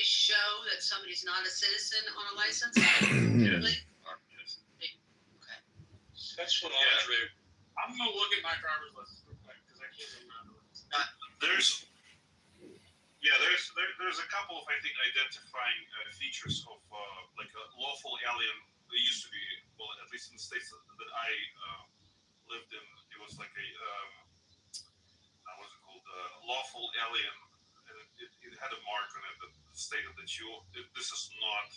legally show that somebody's not a citizen on a license? Yes. Okay. That's what I do. I'm gonna look at my driver's license real quick because I can't remember. There's a couple of, I think, identifying features of like a lawful alien. They used to be, well, at least in the states that I lived in, it was like a what's it called, lawful alien, and it had a mark on it that stated that this is not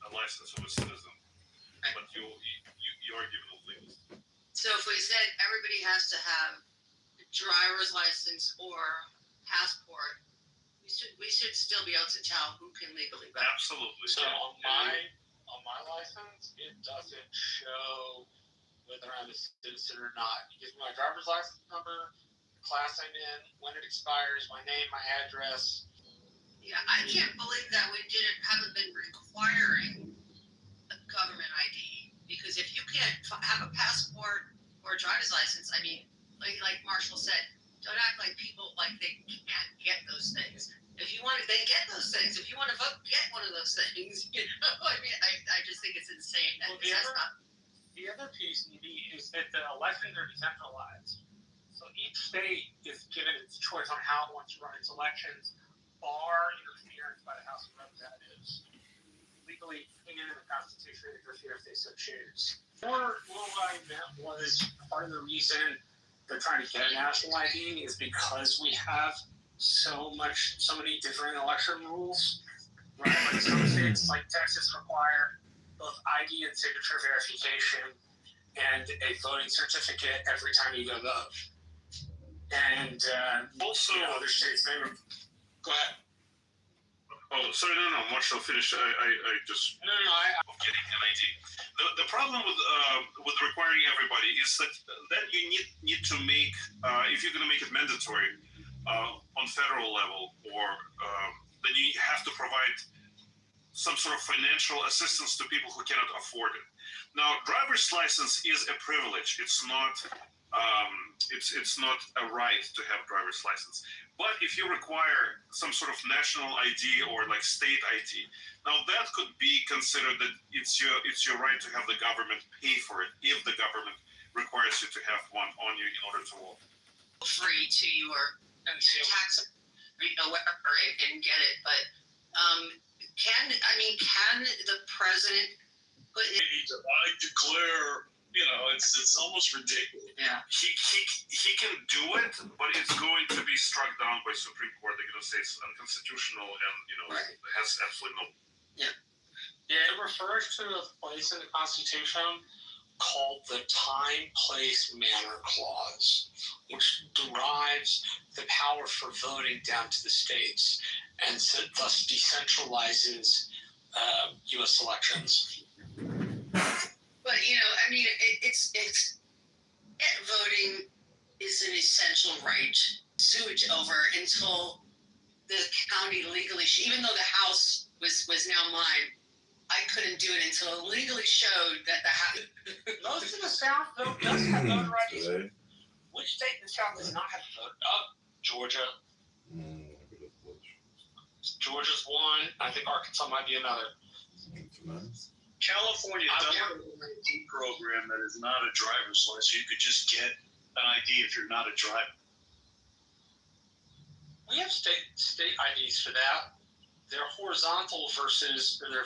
a license of a citizen, but you are given a legal. So if we said everybody has to have a driver's license or passport, we should still be able to tell who can legally vote. Absolutely. So on my license, it doesn't show whether I'm a citizen or not. It gives me my driver's license number, the class I'm in, when it expires, my name, my address. Yeah, I can't believe that we haven't been requiring a government ID, because if you can't have a passport or a driver's license, I mean, like Marshall said, don't act like people like they can't get those things. If you want to, they get those things. If you want to vote, get one of those things. You know, I mean, I just think it's insane that the other piece, Evie, is that the elections are decentralized. So each state is given its choice on how it wants to run its elections, bar interference by the House of Representatives. Legally, in the Constitution, interfere if they so choose. What I meant was part of the reason they're trying to get a national ID is because we have so many different election rules. Right? Like some states, like Texas, require both ID and signature verification and a voting certificate every time you go vote. And also, other states may. Go ahead. Oh, sorry, no, Marshall, finish. I just of getting an ID. The problem with requiring everybody is that then you need to make, if you're going to make it mandatory on federal level, or then you have to provide some sort of financial assistance to people who cannot afford it. Now, driver's license is a privilege. It's not it's not a right to have driver's license. But if you require some sort of national ID or like state ID, now that could be considered that it's your right to have the government pay for it if the government requires you to have one on you in order to vote. Free to your tax, whatever, and get it. But can the president put in? I declare. It's almost ridiculous. Yeah. He can do it, but it's going to be struck down by Supreme Court. They're going to say it's unconstitutional and Right. has absolutely no. Yeah, it refers to a place in the Constitution called the Time, Place, Manner Clause, which derives the power for voting down to the states, and so thus decentralizes U.S. elections. But it's voting is an essential right. Switch over until the county legally, even though the House was now mine, I couldn't do it until it legally showed that the House. Most of the South, though, does have voter IDs. Which state in the South does not have voter? Georgia. Georgia's one. I think Arkansas might be another. California does have an ID program that is not a driver's license. You could just get an ID if you're not a driver. We have state IDs for that. They're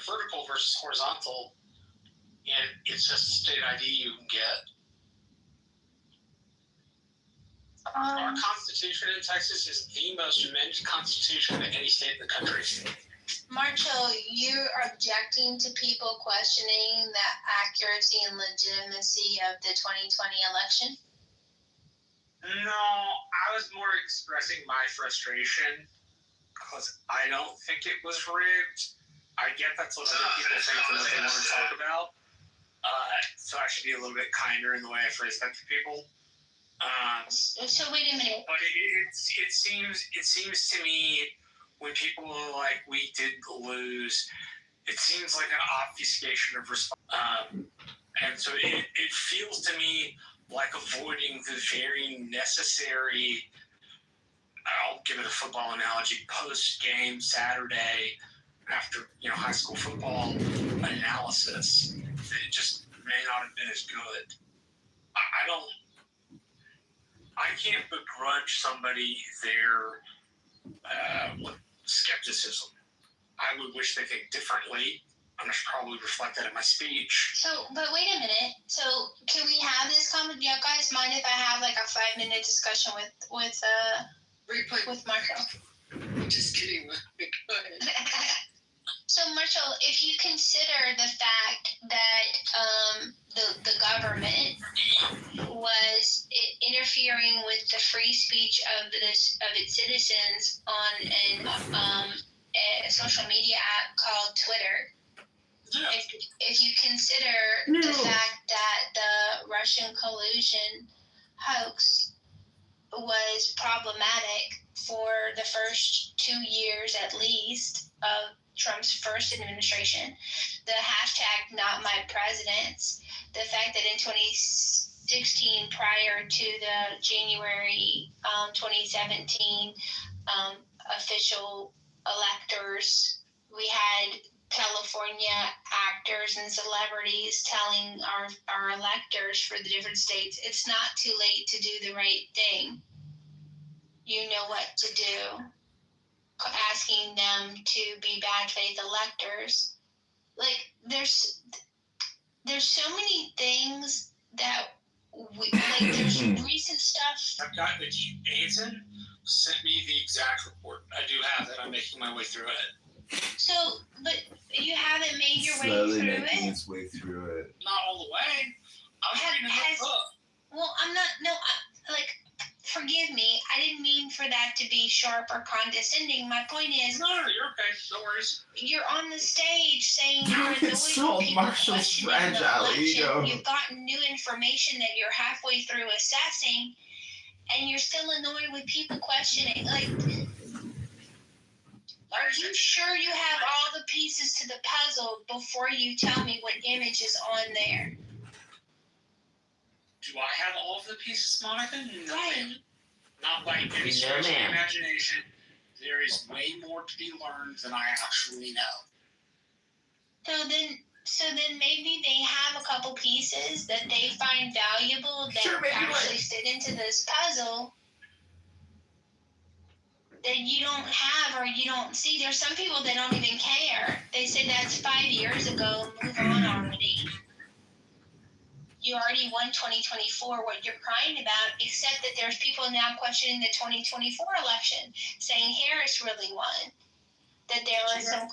vertical versus horizontal, and it's just a state ID you can get. Our Constitution in Texas is the most amended Constitution in any state in the country. Marshall, you're objecting to people questioning the accuracy and legitimacy of the 2020 election? No, I was more expressing my frustration because I don't think it was rigged. I get that's what other people think and what they want to talk about. So I should be a little bit kinder in the way I phrase that to people. So wait a minute. But it seems to me, when people are like, we did lose, it seems like an obfuscation of response. And so it feels to me like avoiding the very necessary I'll give it a football analogy, post-game Saturday after, high school football analysis, it just may not have been as good. I can't begrudge somebody their skepticism. I would wish they think differently. I should probably reflect that in my speech. So, but wait a minute. So, can we have this conversation? You guys mind if I have like a 5-minute discussion with Marshall? Just kidding. Go ahead. So, Marshall, if you consider the fact that the government was interfering with the free speech of its citizens on a social media app called Twitter. Yeah. If you consider the fact that the Russian collusion hoax was problematic for the first 2 years at least of Trump's first administration, the hashtag Not My Presidents, the fact that in 2016, prior to the January 2017 official electors, we had California actors and celebrities telling our electors for the different states, it's not too late to do the right thing. You know what to do. Asking them to be bad faith electors. Like, there's so many things that there's recent stuff. I've got Anson sent me the exact report. I do have that. I'm making my way through it. So, but you haven't made your way Slowly through making it? its way through it. Not all the way. I was reading the book. Well, I'm not, forgive me. I didn't mean for that to be sharp or condescending. My point is, No, you're okay. No worries. you're on the stage saying Don't you're get annoyed sold, with people Marshall's questioning the fragile election. ego. You've gotten new information that you're halfway through assessing, and you're still annoyed with people questioning. Like, are you sure you have all the pieces to the puzzle before you tell me what image is on there? Do I have all of the pieces, Monica? No, Right. ma'am. Not by any stretch of the imagination. There is way more to be learned than I actually know. So then maybe they have a couple pieces that they find valuable that Sure, maybe actually fit into this puzzle that you don't have or you don't see. There's some people that don't even care. They say that's 5 years ago, move on already. You already won 2024, what you're crying about, except that there's people now questioning the 2024 election, saying Harris really won. That there was some...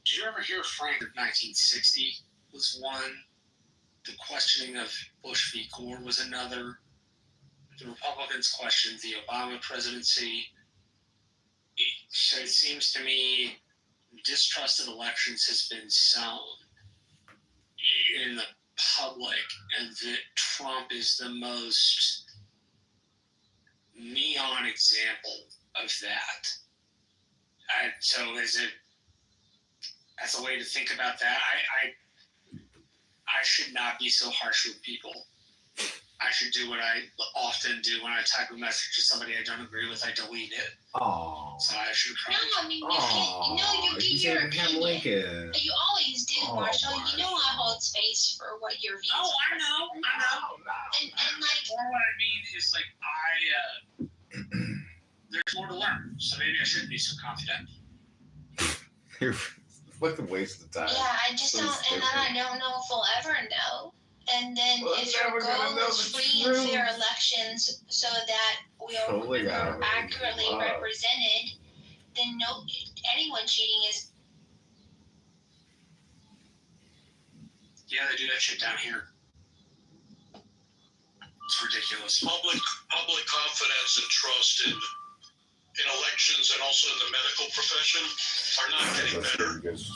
Did you ever hear Frank of 1960 was one? The questioning of Bush v. Gore was another. The Republicans questioned the Obama presidency. So it seems to me distrust of elections has been sown in the public, and that Trump is the most neon example of that. So as a way to think about that, I should not be so harsh with people. I should do what I often do when I type a message to somebody I don't agree with. I delete it. Oh. So I should No, probably. I mean, you can't. No, you give your opinion. Lincoln. You always do, Oh, Marshall. Marshall. You know I hold space for what your views Oh, are. I know. And like, More what I mean is there's more to learn. So maybe I shouldn't be so confident. What a waste of time. yeah, I just So don't, and then I stupid. don't know if we'll ever know. And then Well, if your never gonna goal know is the free and fair truth. elections so that we are Totally got it. accurately Wow. represented, then anyone cheating is... Yeah, they do that shit down here. It's ridiculous. Public confidence and trust in elections and also in the medical profession are not getting better. Because if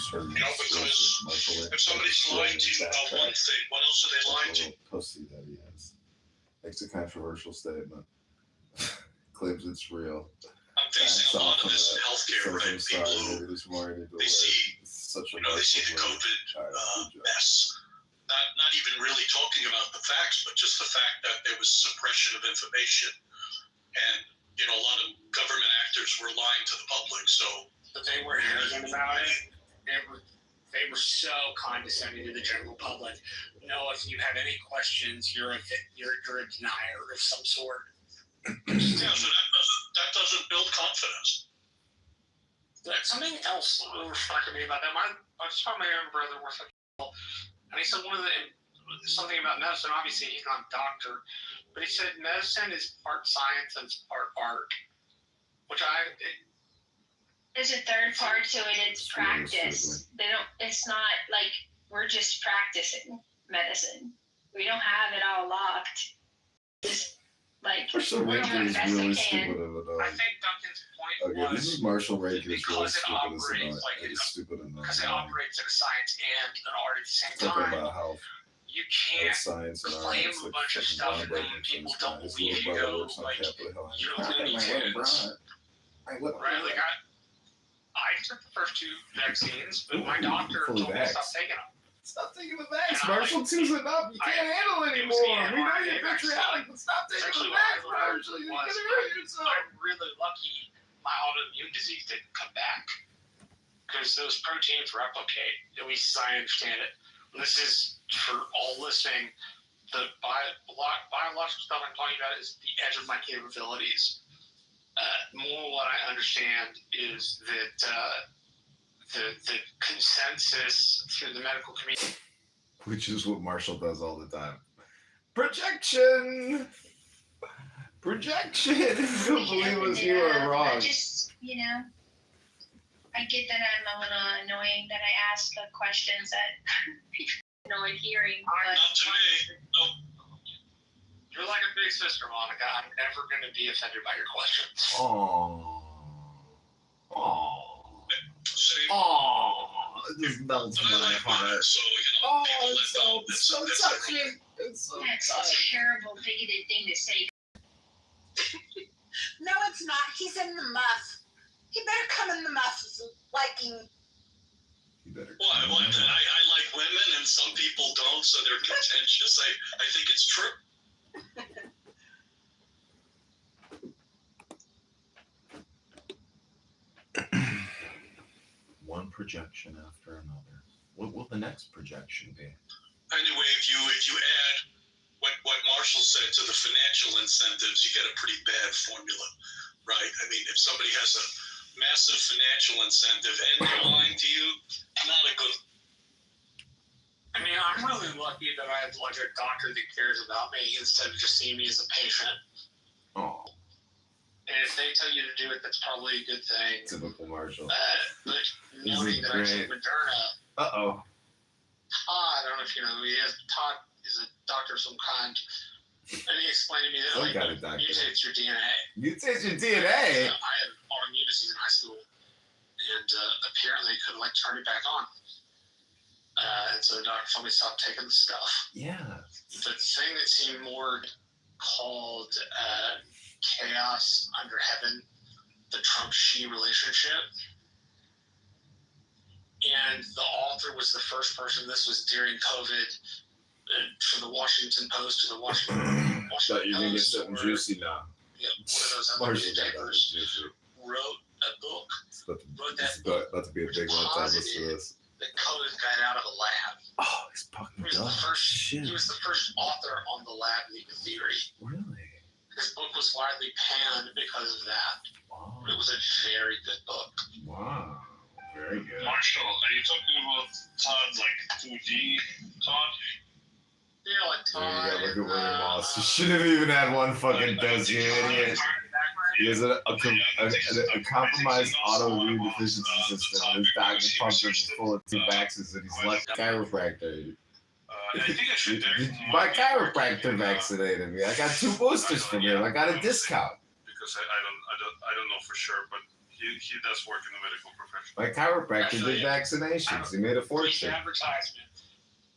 somebody's lying to you about one thing, what else are they lying to? Pussy that he is. Makes a controversial statement. Claims it's real. I'm facing a lot of this in healthcare, right? People who this morning they see, such a they see the COVID mess. Not even really talking about the facts, but just the fact that there was suppression of information. And a lot of government actors were lying to the public. So, but they were arrogant about it. They were so condescending to the general public. No, if you have any questions, you're a denier of some sort. yeah, so that doesn't build confidence. That's something else that really struck me about that. I was talking to my younger brother, and he said something about medicine. Obviously, he's not a doctor, but he said medicine is part science and part art, which There's a third part to it. It's practice. It's not like we're just practicing medicine. We don't have it all locked. Just like Marshall Rankin is really stupid of it. I think Duncan's point Okay, this is Marshall Rankin is really because it stupid. operates like It's stupid and because it operates in a science and an art at the same talking time. about health. You can't Science and claim art. a bunch of stuff and then people don't believe you. Go like you're Looney Tunes. Right? Like I took the first 2 vaccines, but my doctor told me to stop taking them. Stop taking the vax. Marshall 2's enough. You can't handle it anymore. We know you're patriotic, but stop taking the vax, Marshall. You're going to hurt yourself. I'm really lucky my autoimmune disease didn't come back because those proteins replicate, at least as I understand it. And this is for all listening. The biological stuff I'm talking about is the edge of my capabilities. More what I understand is that the consensus through the medical community, which is what Marshall does all the time. Projection. You don't believe us, you are wrong. I just, I get that I'm a little annoying that I ask the questions that people annoyed hearing. But Not to me. Nope. you're like a big sister, Monica. I'm never going to be offended by your questions. See, It just melts but I my like heart. mine, so people let know. It's so That's touching. It's so that's a touching. terrible, bigoted thing to say. No, it's not. He's in the muff. He better come in the muff liking. You better. Well, I like women, and some people don't, so they're contentious. I think it's true. One projection after another. What will the next projection be? Anyway, if you add what Marshall said to the financial incentives, you get a pretty bad formula, right? I mean, if somebody has a massive financial incentive and they're lying to you, not a good. I mean, I'm really lucky that I have like a doctor that cares about me instead of just seeing me as a patient. Oh, And if they tell you to do it, that's probably a good thing. typical Marshall. But knowing that I take Moderna, Uh-oh. Todd, I don't know if you know who he is. Todd is a doctor of some kind. And he explained to me that Some like kind of doctor. mutates your DNA. Mutates your DNA? I had autoimmune disease in high school, and apparently could like turn it back on. And so the doctor told me to stop taking the stuff. Yeah. The thing that seemed more called chaos under heaven, the Trump-Xi relationship. And the author was the first person, this was during COVID, from the Washington Post to the Washington Thought you were going to get Post, something or, juicy now. one of those other Marshall got that newspapers, juicy. wrote a book, It's about to be a big one time to this. that COVID got out of a lab. Oh, he's fucking He was, done. the first, Shit. he was the first author on the lab leak theory. Really? His book was widely panned because of that. Wow. It was a very good book. Wow. Very good. Marshall, are you talking about Todd like 2D Todd? Yeah, like There Todd. you go. Look at William Moss. You should have even had one fucking dose, you idiot. He has a compromised autoimmune deficiency system. His doctor pumped him full of two vaccines and he's left chiropractor. I think I should. My chiropractor vaccinated me. I got 2 boosters from him. I got a discount. Because I don't know for sure, but he does work in the medical profession. My chiropractor did vaccinations. He made a fortune. Advertisement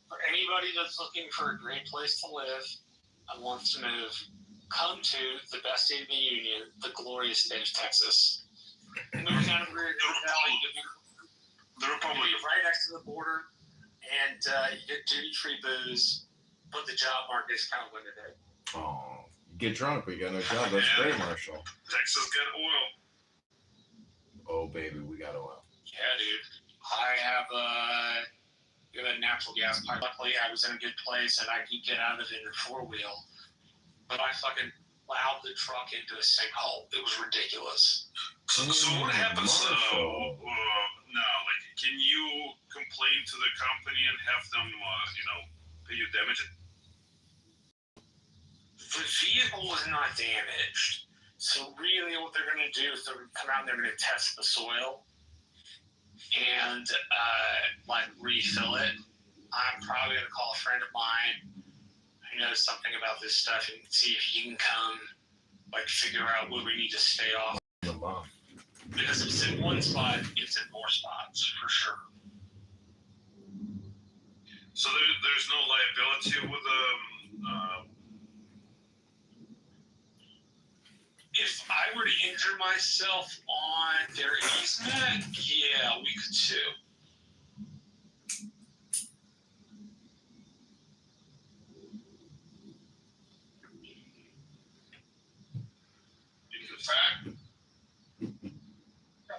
for anybody that's looking for a great place to live and wants to move. Come to the best state in the union, the glorious state of Texas. North Valley, The Republic. you're right next to the border, and you get duty-free booze, but the job market is kind of limited. Oh, get drunk. We got no job. That's great, Marshall. Texas got oil. Oh, baby, we got oil. Yeah, dude. I have a natural gas pipe. Luckily, I was in a good place and I could get out of it in a 4-wheel. But I fucking plowed the truck into a sinkhole. It was ridiculous. So what happens Marshall. now? Like, can you complain to the company and have them, pay you damage it? The vehicle was not damaged. So really what they're going to do is they're going to come out and they're going to test the soil and refill it. I'm probably going to call a friend of mine who knows something about this stuff and see if he can come figure out where we need to stay off. Because if it's in one spot, it's in more spots for sure. So there's no liability with If I were to injure myself on their easement, yeah, we could sue.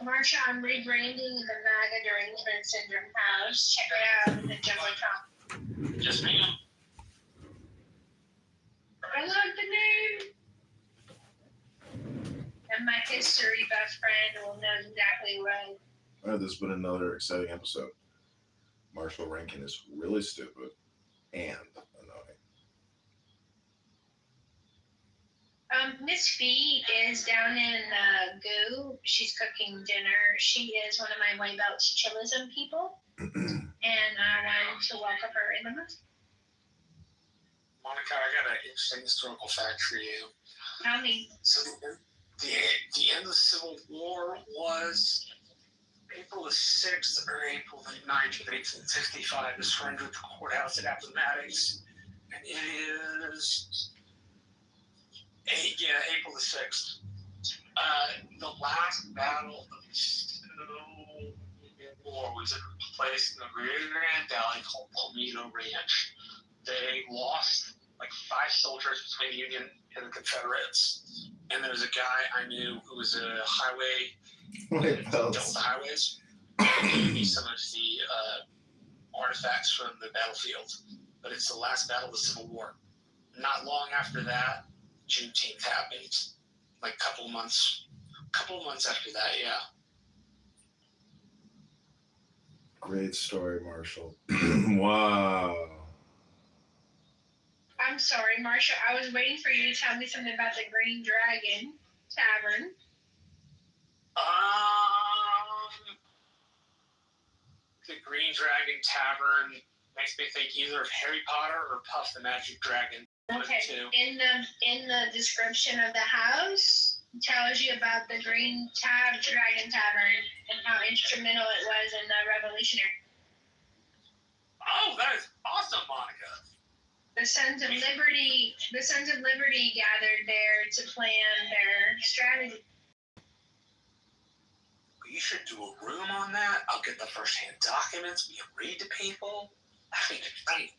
Marsha, I'm rebranding the MAGA Derangement Syndrome house. Check it out in the Jungle Top. Yes, ma'am. I love the name. And my history best friend will know exactly what. All right, this has been another exciting episode. Marshall Rankin is really stupid and annoying. Miss Fee is down in Goo. She's cooking dinner. She is one of my white belt chillism people. And I wanted to welcome her in the month. Monica, I got an interesting historical fact for you. Tell me. So the end of the Civil War was April the 6th or April the 9th of 1865. The surrender at the courthouse at Appomattox. And it is April the 6th. The last battle of the Civil War was placed in the Rio Grande Valley called Palmito Ranch. They lost 5 soldiers between the Union and the Confederates. And there was a guy I knew who was a highway, dealt with the highways. He gave me some of the artifacts from the battlefield. But it's the last battle of the Civil War. Not long after that, Juneteenth happened. A couple months after that, yeah. Great story, Marshall. Wow. I'm sorry, Marsha. I was waiting for you to tell me something about the Green Dragon Tavern. The Green Dragon Tavern makes me think either of Harry Potter or Puff the Magic Dragon. Okay. In the description of the house, it tells you about the Green Dragon Tavern and how instrumental it was in the Revolutionary. Oh, that is awesome, Monica. The Sons of Liberty gathered there to plan their strategy. You should do a room on that. I'll get the first-hand documents. We can read to people. That'd be great.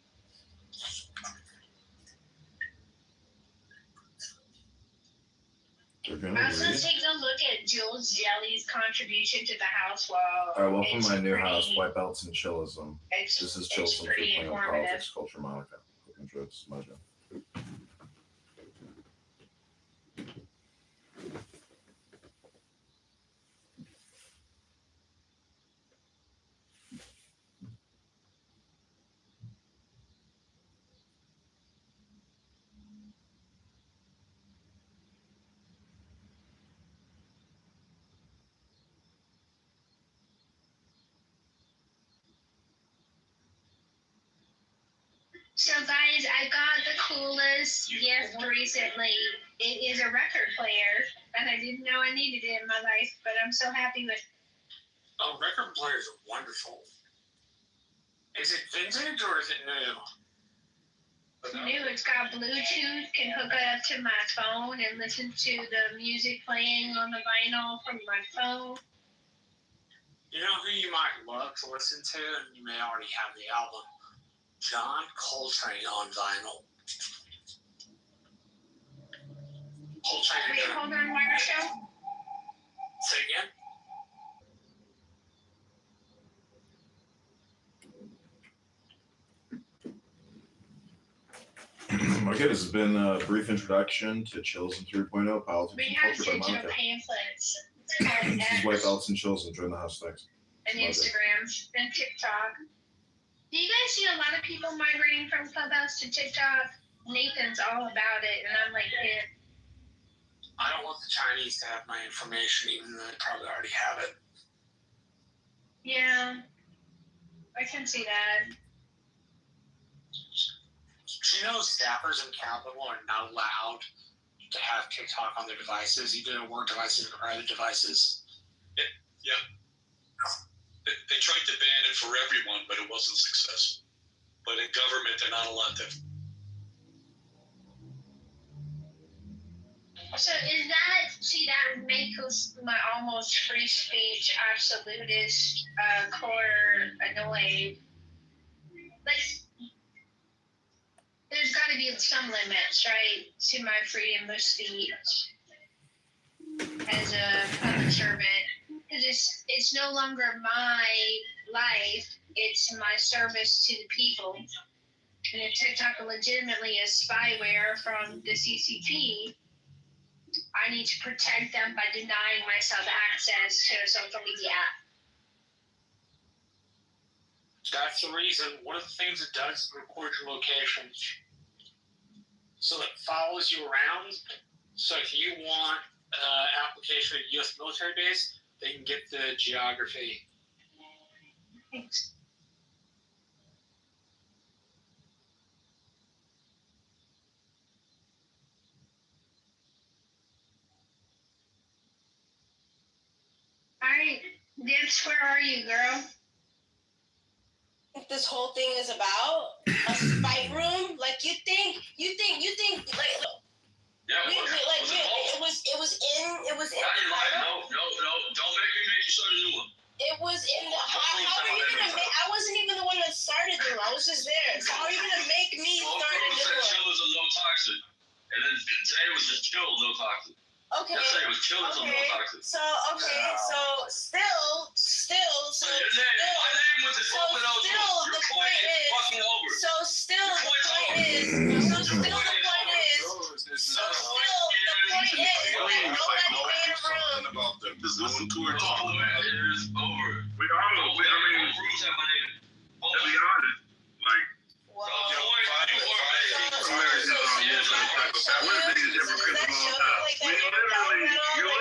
I was going to take a look at Jules Jelly's contribution to the house wall. All right, welcome to my new house, White Belts and Chillism. This is Chillism pretty 3.0 informative. Politics, Culture, Monica. Hope you enjoyed this, my job. So guys, I got the coolest gift recently. It is a record player, and I didn't know I needed it in my life, but I'm so happy with it. Oh, record players are wonderful. Is it vintage or is it new? New, it's got Bluetooth, can hook it up to my phone and listen to the music playing on the vinyl from my phone. You know who you might love to listen to, and you may already have the album? John Coltrane on vinyl. whole China. Wait, hold on, Marshall. Say again. Okay, this has been a brief introduction to Chills and 3.0 Politics We and have Culture by digital Monica. pamphlets. This is Wipeouts and Chills. Join the house. Thanks. And Love it. Instagram and TikTok. Do you guys see a lot of people migrating from Clubhouse to TikTok? Nathan's all about it, and I'm like, eh. I don't want the Chinese to have my information, even though they probably already have it. Yeah, I can see that. Do you know staffers in Capitol are not allowed to have TikTok on their devices, either their work devices or private devices? They tried to ban it for everyone, but it wasn't successful. But in government, they're not allowed to. So is that makes my almost free speech absolutist core annoyed. Like, there's got to be some limits, right, to my freedom of speech as a public servant. Because it's no longer my life, it's my service to the people. And if TikTok legitimately is spyware from the CCP, I need to protect them by denying myself access to a social media app. That's the reason. One of the things it does is record your location. So it follows you around. So if you want application at a U.S. military base, they can get the geography. Thanks. Alright, Dips, where are you, girl? This whole thing is about a spite room. Like you think, like. Yeah, It was in the No, don't make me make you start a new one. It was in the how are you gonna make I wasn't even the one that started the room. I was just there. So how are you gonna make me start a new said one? chill is a low toxic. And then today was just chill low toxic. Okay. Yesterday was chill is a low toxic. So still So your name, my name was the so still the point is fucking over. so still the point is like nobody made a room. About them. This is the tour talk, man. It is over. We all know. I mean, Rooms have my name. to be honest, like, Wow.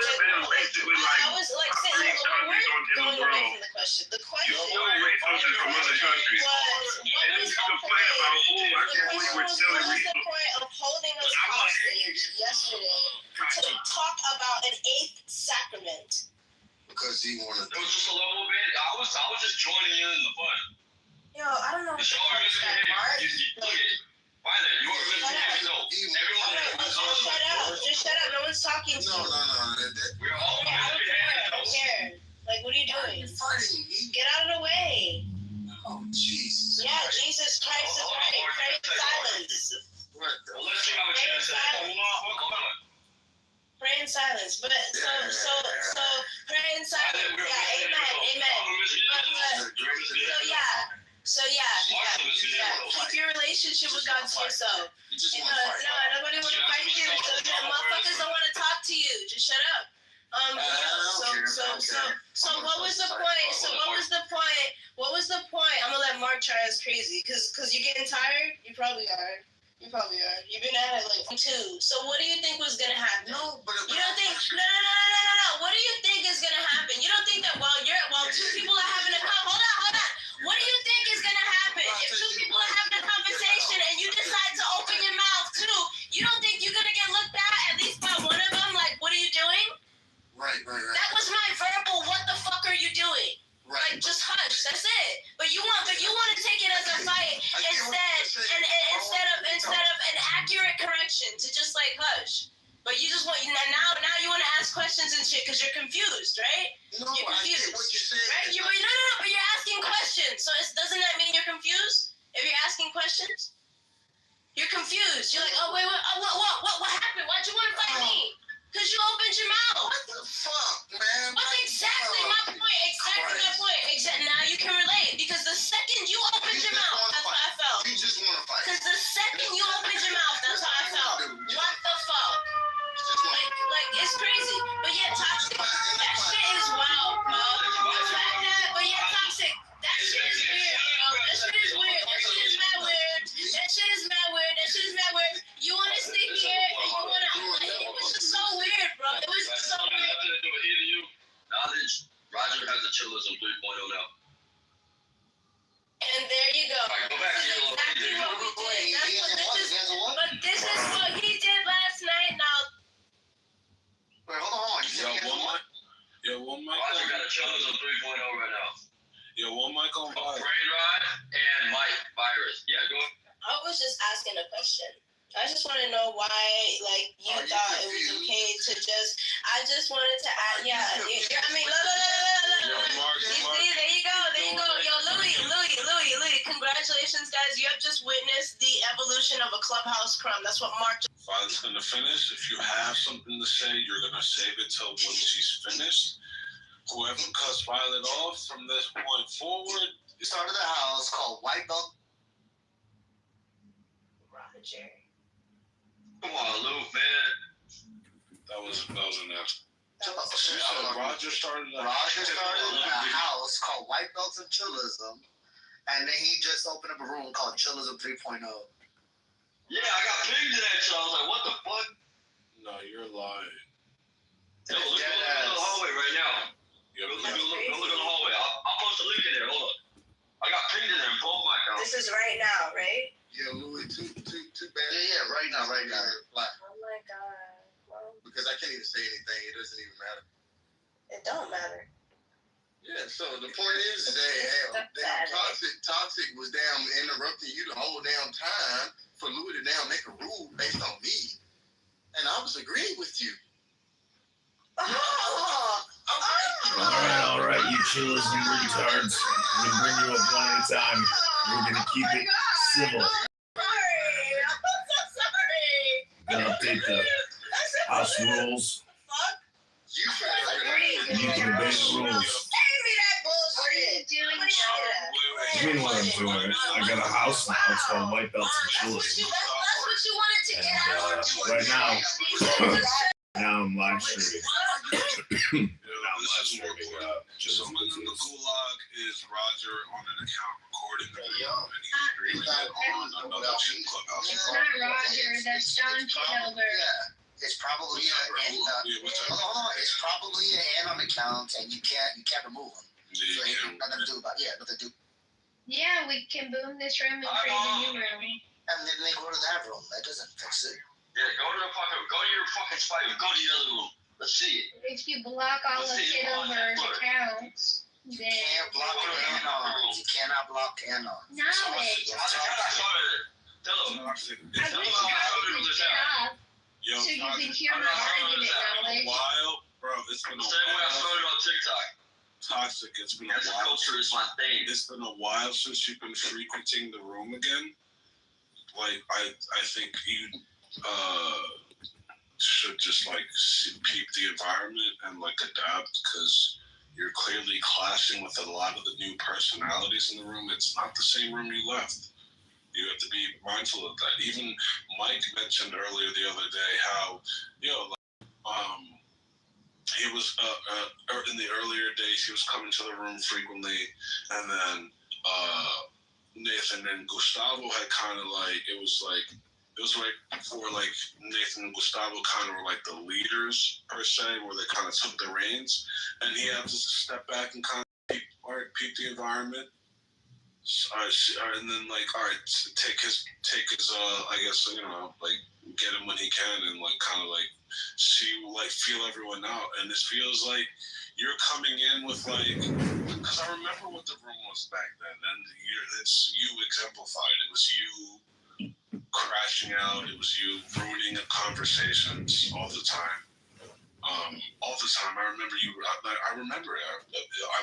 I was like saying, we're going away from the question. The question was, what was the point of holding us hostage yesterday to talk about an eighth sacrament? Because he wanted It was just a little bit. I was just joining in the fun. Yo, I don't know. The show is Mark. Look at why then? You are missing no. Everyone Just shut up. No one's talking to you. We're all I don't care. Like, what are you doing? You're fighting me. Get out of the way. Oh, Jesus. Yeah, Jesus Christ is right. Pray in silence. What the? Well, let's see how much chance that. Hold on. Pray in silence. But so pray in silence. Yeah, amen. So keep your relationship with God to yourself. You just No, want to fight. nobody want to fight you. So motherfuckers don't want to talk to you. Just shut up. So what was the point? What was the point? I'm gonna let Mark try us crazy, cause you're getting tired. You probably are. You've been at it like 2. So what do you think was gonna happen? No, but You don't think? No. What do you think is gonna happen? You don't think that while 2 people are having a hold on. What do you think is gonna happen if 2 people are having a conversation and you decide to open your mouth too? You don't think you're gonna get looked at least by one of them? Like, what are you doing? Right. That was my verbal. What the fuck are you doing? Right. Like, just hush. That's it. But you want to take it as a fight instead of an accurate correction to just like hush. But you just want now you want to ask questions and shit because you're confused, right? No, You're I confused, get what you're saying. right? But you're asking questions. So doesn't that mean you're confused? If you're asking questions, you're confused. You're like, oh wait, what happened? Why'd you want to fight me? Because you opened your mouth. What the fuck, man? That's exactly my point. Exactly my point. Now you can relate because the second you opened your mouth, that's how I felt. You just want to fight. Because the second you opened your mouth, that's how I felt. What the fuck? Like it's crazy. But yeah, toxic. That shit is wild, bro. The fact that, but yeah, toxic. That shit is weird, bro. That shit is weird. That shit is mad weird. That shit is mad weird. That shit is mad weird. You want to sleep here and you want to. It was just so weird, bro. It was so weird. Knowledge. Roger has a chillism 3.0 now. And there you go. Go back to your Exactly what we did. But this is what he did last night. Now. Wait, hold on. You said One mic. Roger got a chillism 3.0 right now. One mic on fire. Brain rot and Mike virus. Yeah, go ahead. I was just asking a question. I just want to know why, like, you thought it was okay to just. I just wanted to add, yeah. I mean, look. You see, there you go. Yo, Louis. Congratulations, guys. You have just witnessed the evolution of a clubhouse crumb. That's what Mark. Violet's gonna finish. If you have something to say, you're gonna save it till when she's finished. Whoever cuts Violet off from this point forward. You started a house called White Belt. Roger. Come on, Lou, man. That was enough. Roger started a house called White Belts and Chillism, and then he just opened up a room called Chillism 3.0. Yeah, I got pinged to that show. I was like, what the fuck? No, you're lying. Yo, look in the hallway right now. You're Go look in the hallway. I'll post a link in there. Hold on. I got pinged in there in both my accounts. This is right now, right? Yeah, Louis, too bad. Yeah, right now. Like, Oh my god. Well, because I can't even say anything. It doesn't even matter. it don't matter. Yeah, so the point is that damn toxic was damn interrupting you the whole damn time for Louis to damn make a rule based on me, and I was agreeing with you. All right, you chillers and retards. I'm gonna bring you up one at a time. We're gonna keep it civil. Sorry. I'm so sorry. Gonna update the house rules. You You can obey the rules. You mean what I'm doing? I got a house now. It's called White Belts and Chillism. And right now I'm live streaming. Someone in the gulag is Roger on an account recording the video, and he's streaming it on another clubhouse. It's not Roger, that's John Kitover. Yeah, it's probably hold on. It's probably an add-on account, and you can't remove them. So ain't nothing to do about it. Yeah, nothing to do. Yeah, we can boom this room and create a new room. And then they go to that room. That doesn't fix it. Yeah, go to your fucking spot. Go to the other room. Let's see it. If you block all of Kitover's accounts, You then can't block anons. You cannot block anons. knowledge. Tell them. I wish y'all would get up Yo, so you Toxic, can hear my argument, it's been a knowledge. while, bro. It's been a Same way I while. started on TikTok. Toxic, it's been a Cancel while. culture is my thing. It's been a while since you've been frequenting the room again. Like, I think you should just like peep the environment and like adapt, because you're clearly clashing with a lot of the new personalities in the room. It's not the same room you left. You have to be mindful of that. Even Mike mentioned earlier the other day how, he was in the earlier days he was coming to the room frequently, and then Nathan and Gustavo had kind of like it was right before like Nathan and Gustavo kind of were like the leaders per se, where they kind of took the reins, and he had to step back and kind of peep the environment. And then like, all right, take his I guess, like get him when he can, and like kind of like feel everyone out. And this feels like you're coming in with like, because I remember what the room was back then, and it's you exemplified. It was you crashing out. It was you ruining conversations all the time. All the time. I remember you. I remember it. I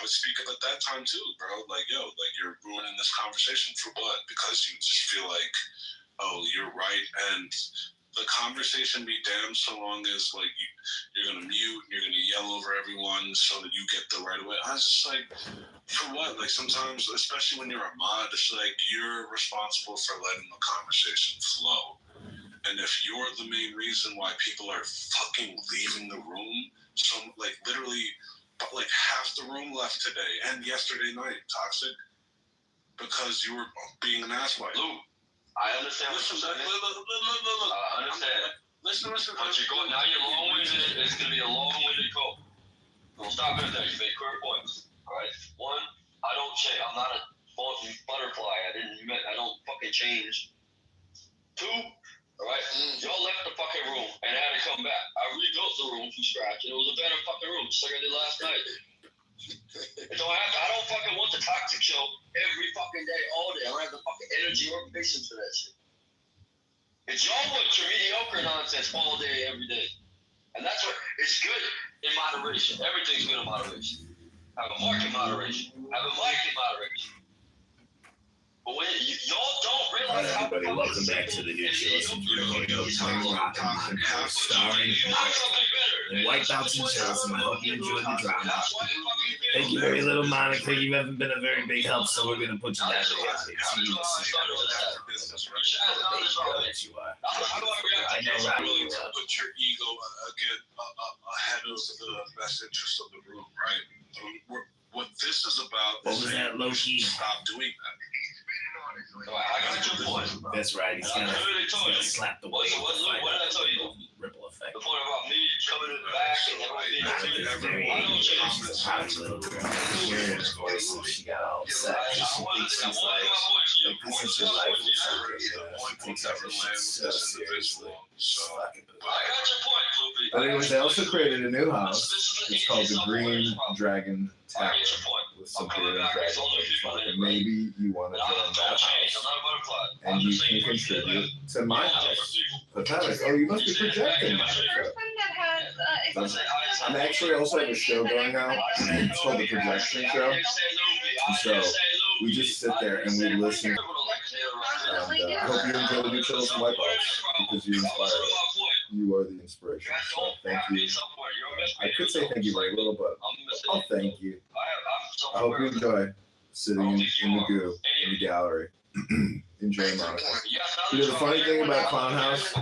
would speak up at that time too, bro. Like, yo, like you're ruining this conversation for what? Because you just feel like oh, you're right, and the conversation be damned so long as like you're gonna mute, you're gonna yell over everyone so that you get the right way. I was just like, for what? Like sometimes, especially when you're a mod, it's like you're responsible for letting the conversation flow. And if you're the main reason why people are fucking leaving the room, so like literally, like half the room left today and yesterday night, Toxic, because you were being an asswipe. Lou, I understand what you're saying. Look. I understand. Listen. But you're going, now you're long-winded. It's going to be a long-winded call. Don't stop it there. You make clear points. All right? One, I don't change. I'm not a butterfly. I don't fucking change. Two, all right? Y'all left the fucking room and had to come back. I rebuilt the room from scratch, and it was a better fucking room, just like I did last night. I don't fucking want the Toxic Show every fucking day, all day. I don't have the fucking energy or patience for that shit. It's y'all want your mediocre nonsense all day, every day. And that's what, it's good in moderation. Everything's good in moderation. Have a mark in moderation. Have a mic in moderation. But when y'all don't realize how everybody, welcome back to the new show. Starring Wipeouts and Chelsea. I hope you enjoyed the drama. Thank you very little, Monica. You haven't been a very big help, so we're gonna put you down to the audience. You are. I know, right? Put your ego ahead of the best interest of the room, right? What this is about. What was that, Loki? Stop doing that. I got your point. That's right. He's gonna slap the weight. What did I tell you? Ripple effect. The point about me coming in the back and everything. I don't change. Hot little girl. Hearing his voice, and she got all upset. She thinks he's like, this is your life. She takes everything so seriously. I got your point, Loopy. But anyways, they also created a new house. It's called the Green Dragon Tower with some green dragons. And maybe you want to join that house, and you can contribute to my house. Pathetic. Oh, you must be projecting. I'm actually also have a show going on. It's called the Projection Show. So we just sit there and we listen. And I hope you enjoy the new shows from Wipeouts because you inspire us. You are the inspiration. So thank you. I could say thank you very little, but I'll thank you. I hope you enjoy sitting in the goo in the gallery. Enjoy Monica. You know, the funny thing about Clown House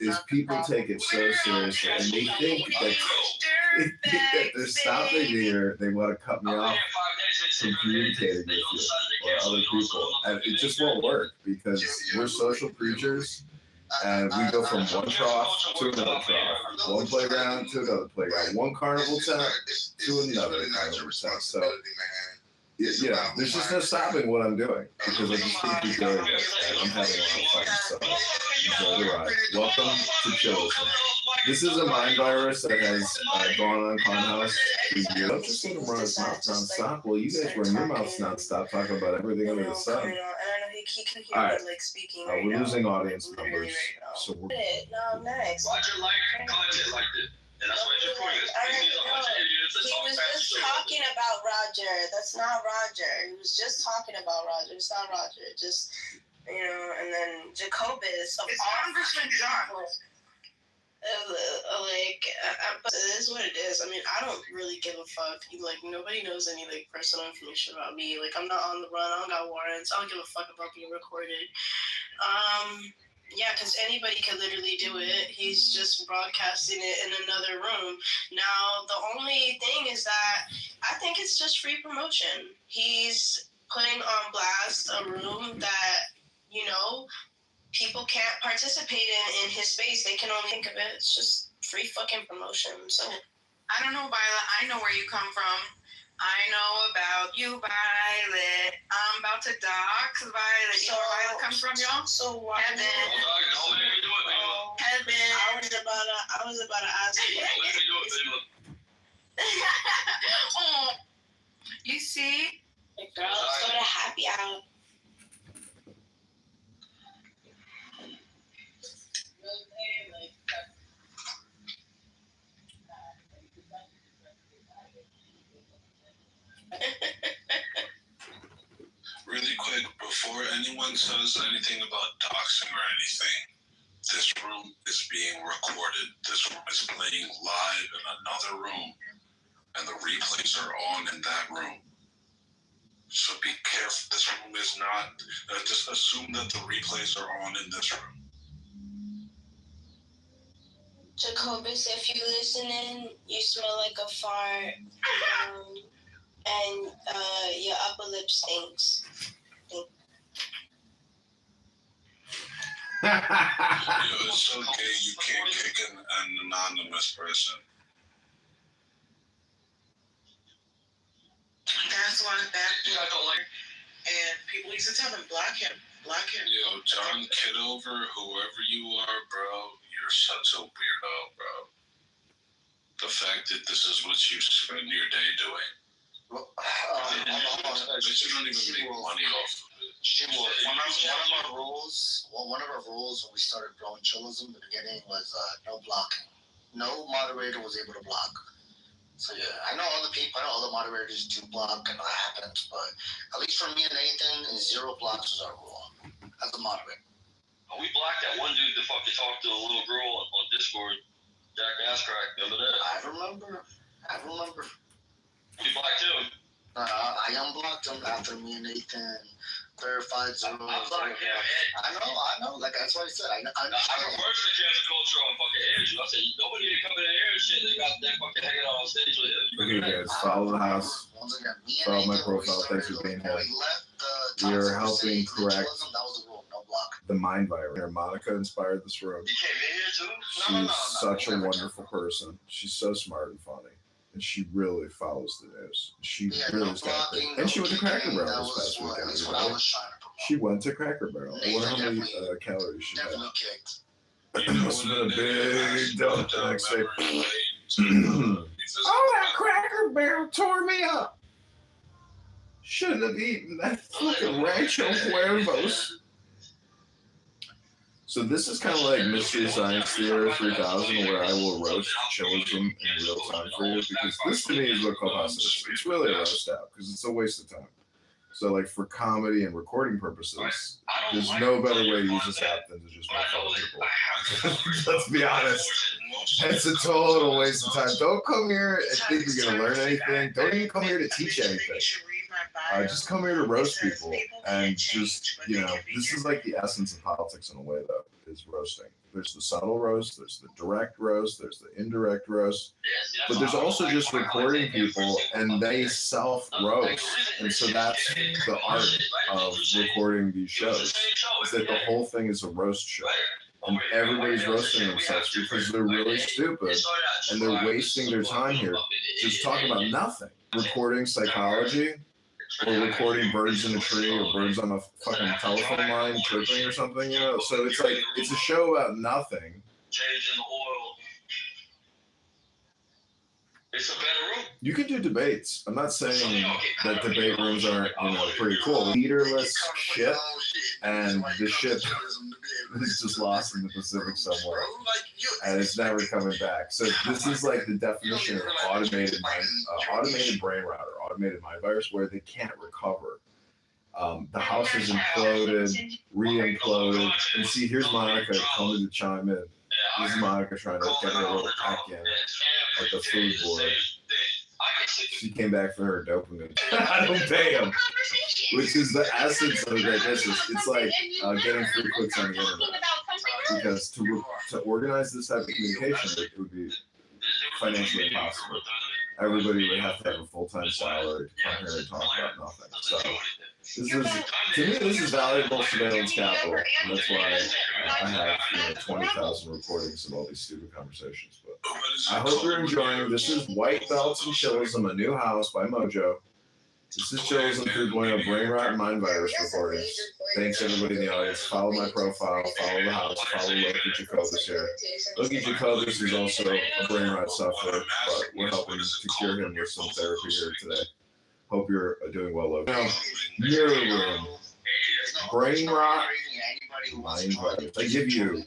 is people take it so seriously and they think that they're stopping here. They want to cut me off from communicating with you or other people. And it just won't work because we're social creatures. And we go from one trough to another trough, one playground to another playground, one carnival tent to another carnival tent. So, yeah, there's just no stopping what I'm doing because I just keep enjoying it and I'm having a lot of fun. So, enjoy the ride. Welcome to Chills. This is a mind virus that has gone on Clown House. Don't just let him run his mouth nonstop. Well, you guys run your mouths nonstop talking about everything under the sun. He can hear All right. me like speaking We're losing audience numbers, so we're. No, next. Roger like content like this. And that's what your point is. He was just talking about Roger. That's not Roger. He was just talking about Roger. It's not Roger. Just, and then Jacobus. It's Congressman John. But it is what it is. I mean, I don't really give a fuck. Like, nobody knows any, like, personal information about me. Like, I'm not on the run. I don't got warrants. I don't give a fuck about being recorded. Yeah, because anybody could literally do it. He's just broadcasting it in another room. Now, the only thing is that I think it's just free promotion. He's putting on blast a room that, people can't participate in his space. They can only think of it. It's just free fucking promotion. So I don't know, Violet. I know where you come from. I know about you, Violet. I'm about to dox Violet. You know where Violet comes from, y'all? So why? Heaven. Heaven. I was about to ask you. Oh, you see? Girl, let's go to happy hour. Really quick, before anyone says anything about doxing or anything. This room is being recorded. This room is playing live in another room, and the replays are on in that room. So be careful. This room is not. Just assume that the replays are on in this room. Jacobus, if you listening, you smell like a fart, and your upper lip stinks. It's so gay you can't kick an anonymous person. That's why and people used to tell them, block him. Yo, John Kitover, whoever you are, bro, you're such a weirdo, bro. The fact that this is what you spend your day doing. Well, But you don't even make money off of it. One of our rules when we started growing chillism in the beginning was no blocking. No moderator was able to block. So yeah, I know other moderators do block and that happens, but at least for me and Nathan, 0 blocks is our rule as a moderator. We blocked that one dude that fucking talked to a little girl on Discord, Jack Asscrack. Remember that? I remember. We blocked him. I unblocked him after me and Nathan verified 0. I blocked him. I know. Like that's what I said. I reversed the cancel culture on fucking Andrew. I said nobody ain't coming in here and shit. They got that fucking hanging out on stage with him. Okay, guys, follow the house. Once again, me and Follow my Nathan, profile. Thanks for being here. We are helping correct That was the rule. No block. the mind virus. Monica inspired this room. He came in here too? She's such a wonderful person. She's so smart and funny. And she really follows the news. She really is got great. And she went to Cracker Barrel this past weekend. Everybody. She went to Cracker Barrel. I wonder how many calories she had. Must have been a big donut the next day. Oh, that Cracker Barrel tore me up. Shouldn't have eaten that fucking Rancho Cuervos. So this is kind of like Mystery Science Theater 3000, where I will roast chillism in real time for you, because this to me is what Clubhouse is. It's really a roast out, because it's a waste of time. So like for comedy and recording purposes, there's no better way to use this app than to just make fun of people. Let's be honest. It's a total waste of time. Don't come here and think you're going to learn anything. Don't even come here to teach anything. Just come here to roast people, and just, this is like the essence of politics in a way, though, is roasting. There's the subtle roast, there's the direct roast, there's the indirect roast, but there's also just recording people, and they self-roast, and so that's the art of recording these shows, is that the whole thing is a roast show. And everybody's roasting themselves because they're really stupid, and they're wasting their time here just talking about nothing. Recording psychology, or recording birds in a tree, or birds on a fucking telephone line chirping or something, So it's like, it's a show about nothing. Changing the oil. It's a better room. You can do debates. I'm not saying that debate rooms aren't, pretty cool. Leaderless shit, and the ship is just lost in the Pacific somewhere, and it's never coming back. So this is like the definition of automated brain router, automated mind virus, where they can't recover. The house is imploded, re-imploded, and see, here's Monica coming to chime in. This is Monica trying to get her little pack in at the food board. She came back for her dopamine. I don't pay him, which is the essence of a great business. It's like getting free clicks on the internet. Because to organize this type of communication, it would be financially impossible. Everybody would have to have a full-time salary to come here and talk about nothing. So this is valuable surveillance capital, and that's why I have 20,000 recordings of all these stupid conversations. But I hope you're enjoying. This is White Belts and Chillism, a new house by Mojo. This is Chillism 3.0 Brain Rot and Mind Virus recordings. Thanks everybody in the audience. Follow my profile, follow the house, follow Loki Jacobus here. Loki Jacobus is also a brain rot sufferer, but we're helping to cure him with some therapy here today. Hope you're doing well, Loki. Now, mirror room. Brain rot, mind virus. I give you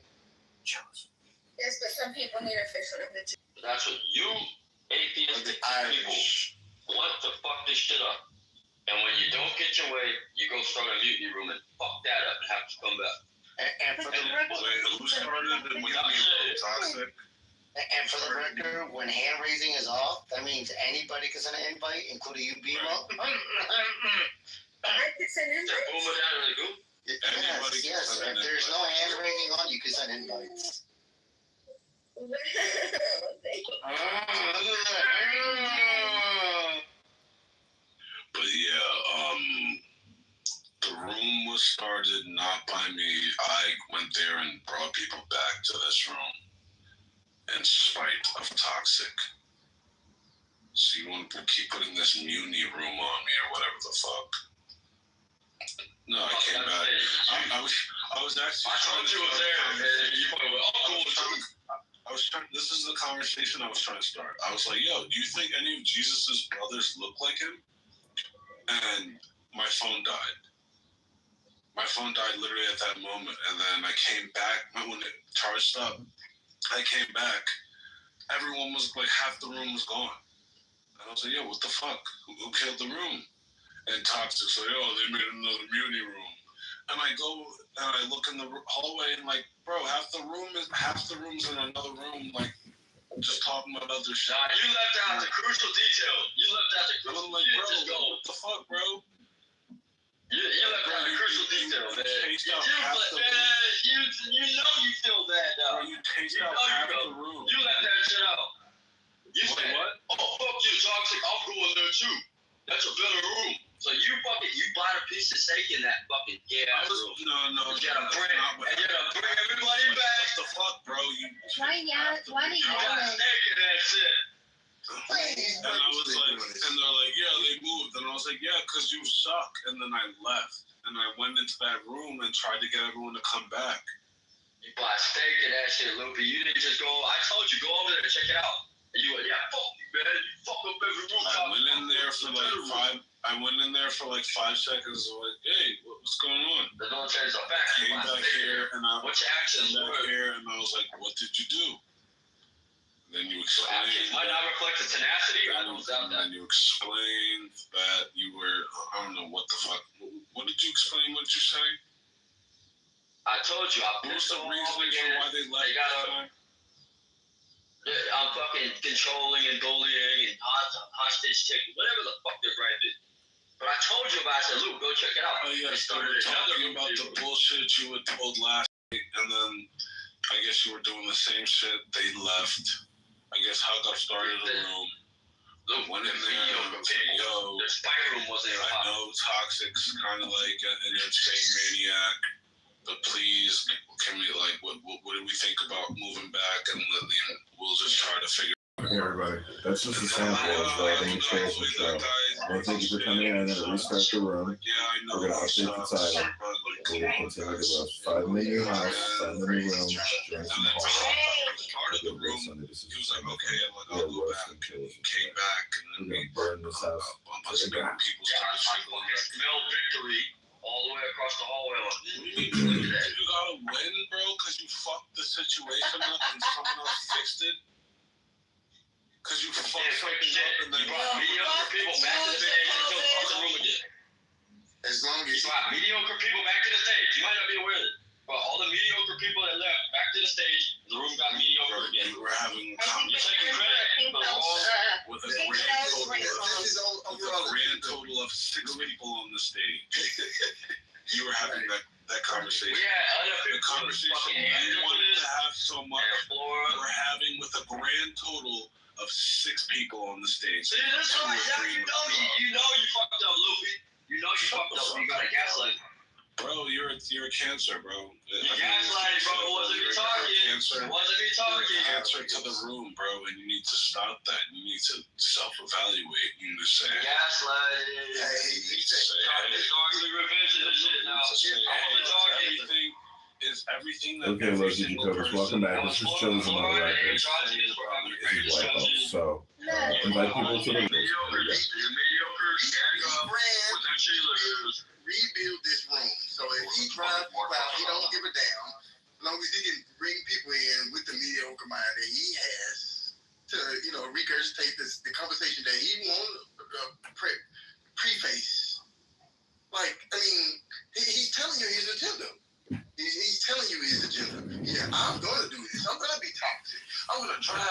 Chillism. Yes, but some people need a official. That's what you atheistic people want to fuck this shit up. And when you don't get your way, you go start a mutiny room and fuck that up and have to come back. And for the record, Who started the mutiny? Toxic. and for the record, when hand raising is off, that means anybody can send an invite, including you, BMO. I could send in. Yes. If there's no hand raising on, you can send invites. But yeah, the room was started not by me. I went there and brought people back to this room in spite of Toxic. So you want to keep putting this mutiny room on me or whatever the fuck? No, I came back. I was actually. I told you was there, and you probably went, oh, cool. I was trying. This is the conversation I was trying to start. I was like, "Yo, do you think any of Jesus's brothers look like him?" And my phone died. My phone died literally at that moment, and then I came back when it charged up. I came back. Everyone was like, half the room was gone, and I was like, "Yo, what the fuck? Who killed the room?" And Toxic said, "Oh, they made another mutiny room." And I go and I look in the hallway and like, bro, half the room's in another room, like just talking about other shit. Nah, you left out the crucial detail. You left out the crucial I'm like, bro, just go. what the fuck, bro? You left out the crucial detail, man. You know you feel bad now. Bro, you taste out half the room. You left that shit out. You What, said, what? oh, fuck you, Toxic, I'm going there too. That's a better room. So you bought a piece of steak in that fucking room. No. You gotta bring everybody back. What the fuck, bro? Why do you yell? You got steak in that shit. And I was like, and they're like, yeah, they moved. And I was like, yeah, because you suck. And then I left. And I went into that room and tried to get everyone to come back. You bought steak in that shit, Loopy. You didn't just go, I told you, go over there and check it out. And you went, yeah, fuck you, man. You fuck up every room. I went in there for like 5 seconds. Like, hey, what's going on? There's no chance of facts. I came back here and I What's your actions? and I was like, what did you do? Then you explained. Might not reflect the tenacity. And you explained that you were, I don't know what the fuck. What did you explain? What did you say? I told you. What was the reason for why they left? I'm fucking controlling and bullying and hostage taking, whatever the fuck they're right did. But I told you about it. I said, Luke, go check it out. Oh, yeah, so we're talking about the bullshit you were told last week, and then I guess you were doing the same shit. They left. I guess Hug Up started a room. Luke went in there and said, yo, the spy room wasn't I know Toxic's kind of like an insane maniac, but please, can we, like, what do we think about moving back, and we'll just try to figure. Hey everybody, that's just a sample of the materials of the show. I want to thank you for coming in. I'm going to restart the room. We're going to update the title. We're going to continue to roast. 5 in the new house, 5 in the new room, join us in the hall. We're going to roast Sunday. This is Sunday. We're going to roast and kill us. We're going to burn this house to the ground. Smell victory all the way across the hallway. You gotta win, bro, because you fucked the situation up and someone else fixed it. Because you fucked something up and then brought mediocre people back to the stage and filled across the room again. As long as you brought mediocre people back to the stage. You might not be aware of it, but all the mediocre people that left back to the stage, the room got mediocre again. You were having you're taking credit, but with a grand total of 6 people on the stage. You were having that conversation. The conversation you wanted to have so much. We're having with a grand total of 6 people on the stage. See, this is like, you know you fucked up, Luffy. You know you fucked up. You got a gaslight. Bro, you're a cancer, bro. You gaslighted, bro. It wasn't me talking. It wasn't me talking. Cancer to the room, bro, and you need to stop that. You need to self-evaluate. You need to say, gaslighted. You need to say, historically revision this shit now. Everything that Okay, ladies and Kitovers, welcome back. This is Chosen on the record. This is White Belt. So, invite people to the room. Rebuild this room. So if he drives people out, he don't give a damn. As long as he can bring people in with the mediocre mind that he has to, regurgitate the conversation that he won't preface. Like, I mean, he's telling you his agenda. He's telling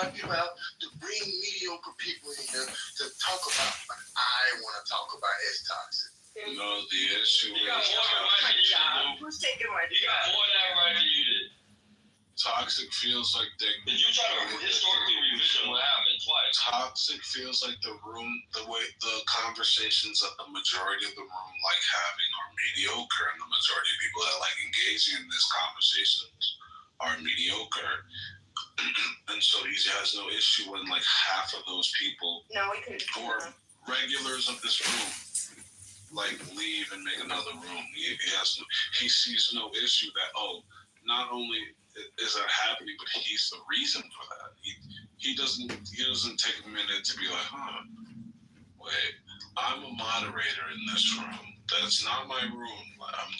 hire people out to bring mediocre people in here to talk about what I want to talk about as toxic. No, the issue You got is more right than you did, Who's taking my You got more of that right than you did. toxic feels like they. Did you try to historically revision what happened twice? Toxic feels like the conversations that the majority of the room like having are mediocre, and the majority of people that like engaging in these conversations are mediocre. And so he has no issue when like half of those people who are regulars of this room like leave and make another room. He sees no issue that not only is that happening, but he's the reason for that. He doesn't take a minute to be like, wait, I'm a moderator in this room. That's not my room. I've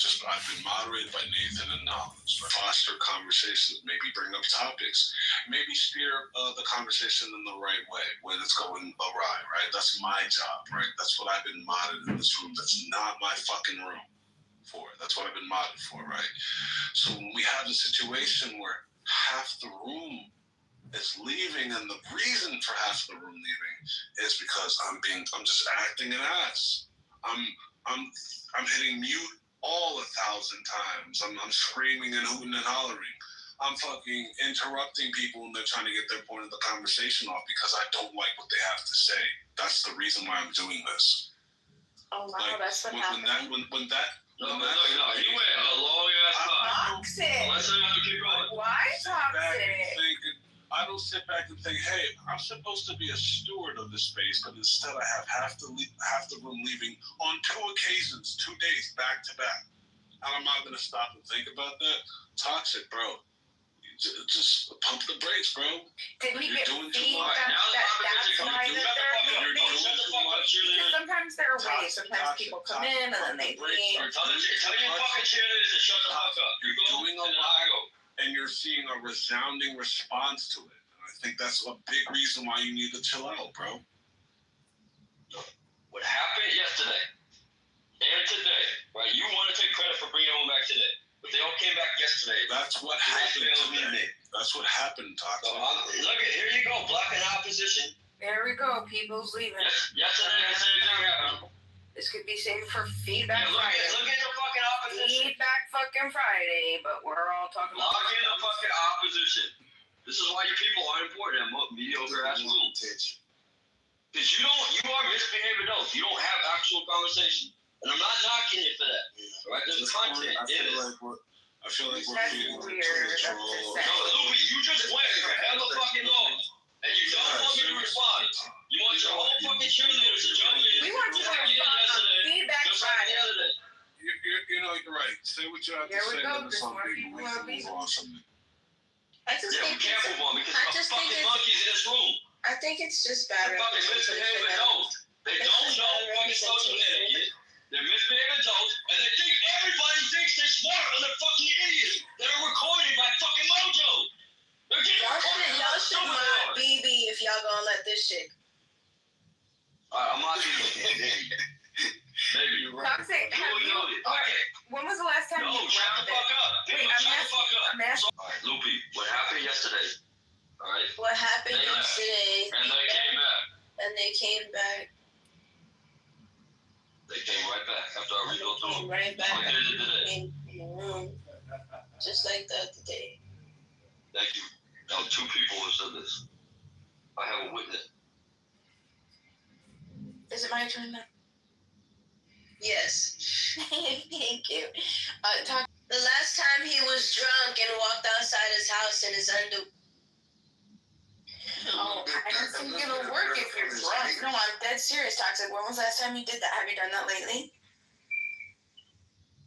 been moderated by Nathan and Knowledge. Foster conversations, maybe bring up topics, maybe steer the conversation in the right way when it's going awry, right? That's my job, right? That's what I've been modded in this room. That's not my fucking room for. That's what I've been modded for, right? So when we have a situation where half the room is leaving, and the reason for half the room leaving is because I'm just acting an ass. I'm hitting mute all 1,000 times. I'm screaming and hooting and hollering. I'm fucking interrupting people when they're trying to get their point of the conversation off because I don't like what they have to say. That's the reason why I'm doing this. Oh wow, that's what happened. No, you went a long ass time. Toxic. Let's keep going. Why toxic? I don't sit back and think, hey, I'm supposed to be a steward of this space, but instead I have half the room leaving on 2 occasions, 2 days, back to back. And I'm not going to stop and think about that. Toxic, bro. Just pump the brakes, bro. Did we get doing too feedback much. that's why that they're leaving? Because sometimes there are ways. Sometimes people come in and then they leave. Tell your fucking cheerleaders to shut the fuck up. You're doing a lot, and you're seeing a resounding response to it. And I think that's a big reason why you need to chill out, bro. What happened yesterday and today, right? You want to take credit for bringing them back today, but they all came back yesterday. That's what happened today. That's what happened, Toxic. So look at here you go, blocking opposition. There we go. People's leaving. Yesterday the same thing happened. This could be saved for feedback Yeah, Friday. look at the fucking opposition. Feedback fucking Friday, but we're all talking about. Lock in the fucking opposition. This is why your people are important and mediocre ass room. Because you are misbehaving those. You don't have actual conversation. And I'm not knocking you for that. Right? There's content. I feel like we're That's feeding weird. into That's troll. just No, Louis, you just went for hella fucking long. And you don't want me to respond. You want your whole fucking cheerleaders to jump in. We want you to respond on feedback Just like Friday. the other day. You're right. Say what you have to Here we say. go. Then There's some more people people are move on something. I just Yeah, we think can't it's, move on because I the just think fucking it's, monkeys in this room. I think it's just bad They're fucking representation. misbehaving adults. They don't know fucking social etiquette. They're misbehaving adults, and they think everybody thinks they're smart and they're fucking idiots. They're recorded by fucking Mojo. They're getting recorded. Y'all should mod BB if y'all gonna let this shit. I'm not even. Maybe. Toxic, have you? Okay. When was the last time No, you shut the grounded? fuck up. Wait, People, I'm shut the asking. fuck up. I'm asking. Alright, Loopy, what happened yesterday? Alright? What happened They left. yesterday? And they came back. And they came back. They came right back after I rebuilt them. Right Like back they did today. in the room. Just like the other day. Thank you. Now, 2 people have said this. I have a witness. Is it my turn now? Yes. Thank you. The last time he was drunk and walked outside his house in his underwear. Oh, I don't think it'll work if you're drunk. No, I'm dead serious, Toxic. When was the last time you did that? Have you done that lately?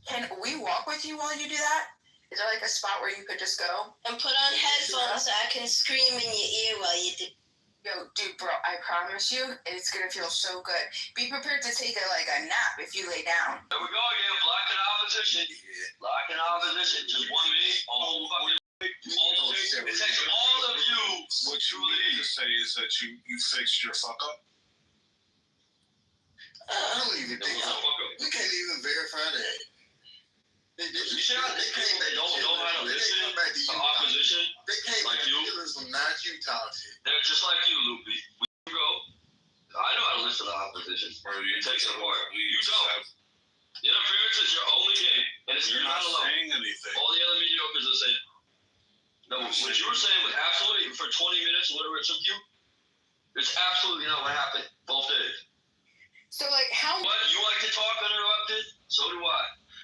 Can we walk with you while you do that? Is there like a spot where you could just go? And put on headphones so I can scream in your ear while you do. Yo, dude, bro, I promise you, it's gonna feel so good. Be prepared to take a nap if you lay down. There we go again, blocking opposition. Blocking opposition. Just one me. All fucking. It takes all of you. What you need to say is that you fixed your fuck up. I don't even think we can't even verify that. You see how they came, they don't know how to listen to opposition? They came Like you? not you, Toxic. They're just like you, Loopy. We go. I know how to listen to opposition. Bro, you Take it apart. You don't. Interference is your only game, and it's You're not not alone. saying anything. All the other mediocres are saying, no, what you were saying was absolutely for 20 minutes, whatever it took you, it's absolutely not what happened both days. So like how? But you like to talk uninterrupted, so do I.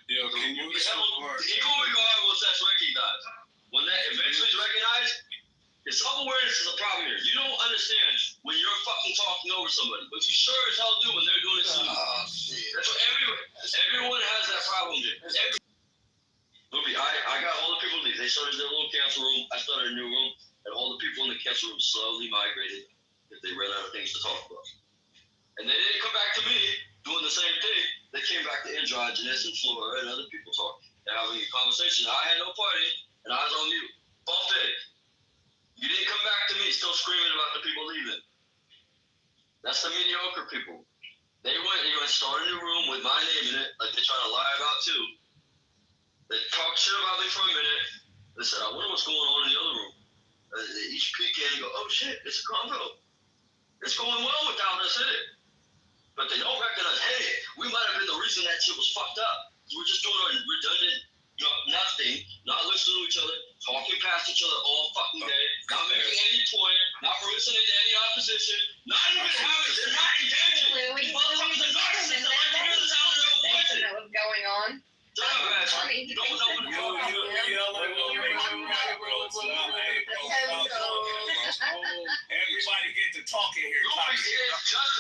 Yo, can you listen to our... Equal regardless, that's recognized. When that eventually is recognized, your self-awareness is a problem here. You don't understand when you're fucking talking over somebody, but you sure as hell do when they're doing it to you. Oh, shit. That's what everyone has that problem here. Loopy, I got all the people leave. They started their little cancel room. I started a new room, and all the people in the cancel room slowly migrated if they ran out of things to talk about. And they didn't come back to me doing the same thing. They came back to Androgynous and Flora and other people talking and having a conversation. I had no party, and I was on mute. Both days. You didn't come back to me still screaming about the people leaving. That's the mediocre people. They went and started a new room with my name in it, like they're trying to lie about too. They talked shit about me for a minute. They said, I wonder what's going on in the other room. They each peek in and go, oh shit, it's a convo. It's going well without us in it. But they don't recognize, hey, we might have been the reason that shit was fucked up. We're just doing a redundant, nothing, not listening to each other, talking past each other all fucking day, not making any point, not listening to any opposition, not even having, they're not engaging. These motherfuckers are narcissists that like to hear the sound of their own voices. Know what's going on? Shut up, man. You don't know what the fuck I'm Everybody get to talking here. Everybody get to talk.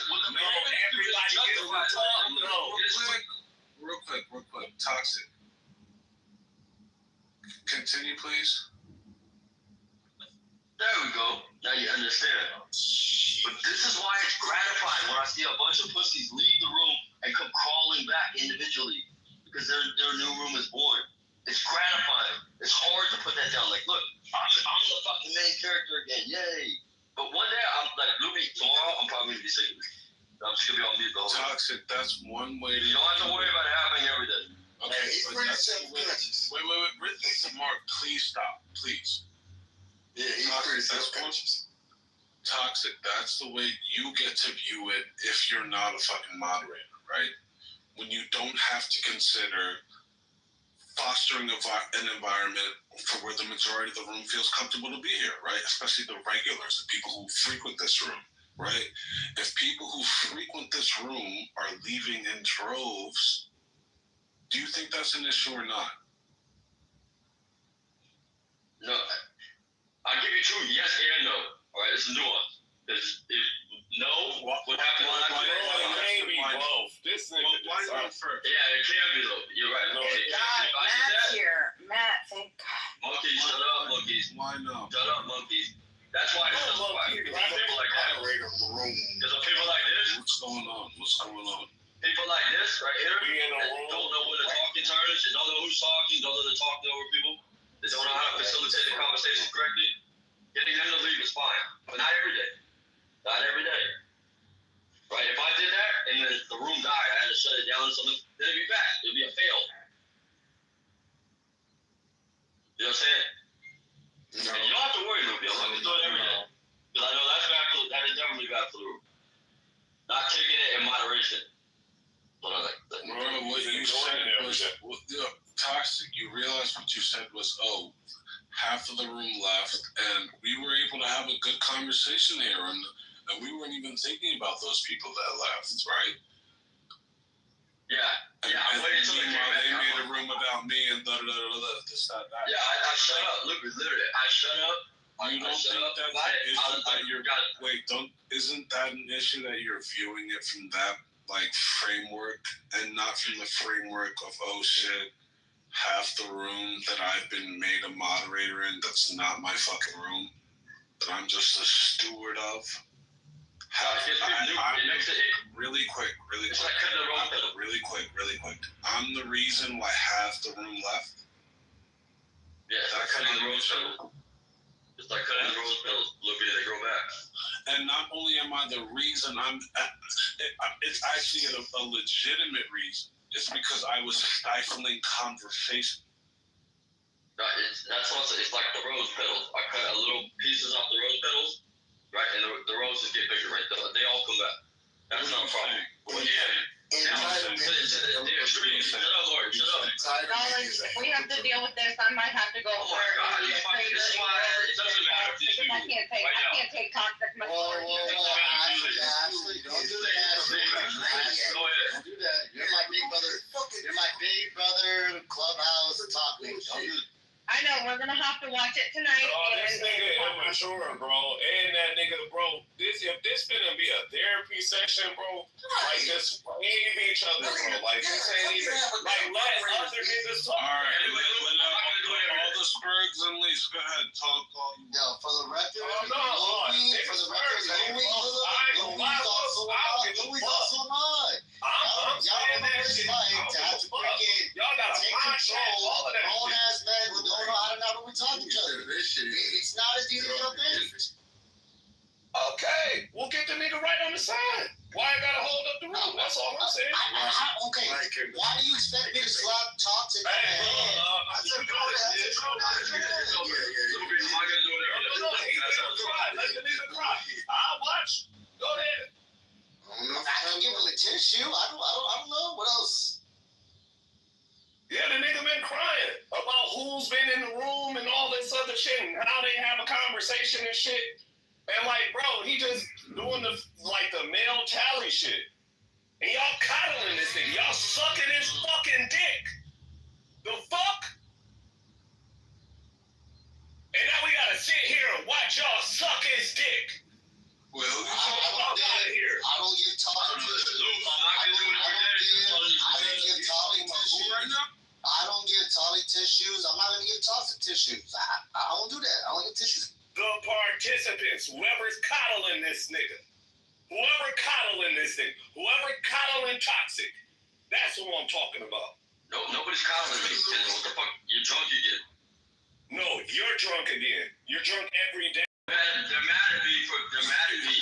Real quick. Toxic. Continue, please. There we go. Now you understand. But this is why it's gratifying when I see a bunch of pussies leave the room and come crawling back individually because their new room is born. It's gratifying. It's hard to put that down. Like, look, I'm the fucking main character again. Yay. But one day, I'm like, Louis, tomorrow, I'm probably going to be sick of it. I'm just going to be on mute the whole time. Toxic, that's one way to... You don't have to worry about it happening every day. Okay, but that's wait. Mark, please stop. Please. Yeah, he's pretty self-conscious. Toxic, that's the way you get to view it if you're not a fucking moderator, right? When you don't have to consider fostering an environment for where the majority of the room feels comfortable to be here, right? Especially the regulars, the people who frequent this room, right? If people who frequent this room are leaving in droves, do you think that's an issue or not? No. I'll give you two, yes and no. All right, it's a nuance. If no, what happened when I Maybe both. This nigga. Why not first? Yeah, it can be though. You're right. God, If I did Matt's that, here. Matt, thank God. monkeys, shut up, monkeys. Why not? Shut up, monkeys. That's why it's justified. Because of people like that. Because of people like this. What's going on? People like this right here that don't know when to talk in turns, they don't know who's talking, don't know they're talking over people, they don't know how to facilitate the conversation correctly. Getting them to leave is fine, but not every day. Not every day. Right? If I did that and then the room died, I had to shut it down or something, then it'd be bad. It'd be a fail. You know what I'm saying? No. And you don't have to worry, Ruby. I'm not going to do it every day. Because I know that is definitely bad for the room. Not taking it in moderation. But I like that. What you said was toxic. You realize what you said was, half of the room left, and we were able to have a good conversation here, and we weren't even thinking about those people that left, right? Yeah. I'm waiting until they made a room about me and this, that. Yeah, I shut up. Look, literally, I shut up. You don't think that's an issue that you're... Wait, isn't that an issue that you're viewing it from that, framework, and not from the framework of, oh shit, half the room that I've been made a moderator in that's not my fucking room, that I'm just a steward of? Really quick. I'm the reason why half the room left? Yeah, it's like cutting the rose petals. It's like cutting the rose petals. Look at it, they grow back. And not only am I the reason, it's actually a legitimate reason. It's because I was stifling conversation. That's also, it's like the rose petals. I cut a little pieces off the rose petals, right, and the roses get bigger, right? They all come back. That's not a problem. Well, yeah. Entitlement. Shut up, Lord. Shut up. If we have to deal with this, I might have to go over and This is why it doesn't matter if these people. I can't take toxic masculinity. Ashley, don't do that. Go ahead. Don't do that. You're my big brother. You're my big brother clubhouse talk me. Don't do that. I know, we're gonna have to watch it tonight. Oh, this nigga immature, bro. And that nigga, bro. If this finna be a therapy session, bro, like this, ain't each other, bro. Like this ain't even, like let other niggas talk. All right, let all the Spurgs and Leafs go ahead, talk. Yo, for the record, Louis also high. I'm saying that shit. Y'all gotta take control all of that grown shit. ass men who don't know how to know what we talking to each other. It's not as easy as you think. Okay, we'll get the nigga right on the side. Why I gotta hold up the room? That's all I'm saying. Okay, why do you expect me to slap toxic in the head? Let the nigga cry. I'll watch. Go ahead. I can give him a tissue. I don't know. What else? Yeah, the nigga been crying about who's been in the room and all this other shit and how they have a conversation and shit. And like, bro, he just doing the male tally shit. And y'all coddling this nigga. Y'all sucking his fucking dick. The fuck? And now we gotta sit here and watch y'all suck his dick. Well, I don't give Tolly tissues. I don't give Tolly tissues. I'm not gonna give toxic tissues. I don't do that. I don't give tissues. The participants, whoever's coddling this nigga, whoever coddling toxic, that's who I'm talking about. No, nobody's coddling me. What the fuck? You're drunk again. No, you're drunk again. You're drunk every day. They're mad at me.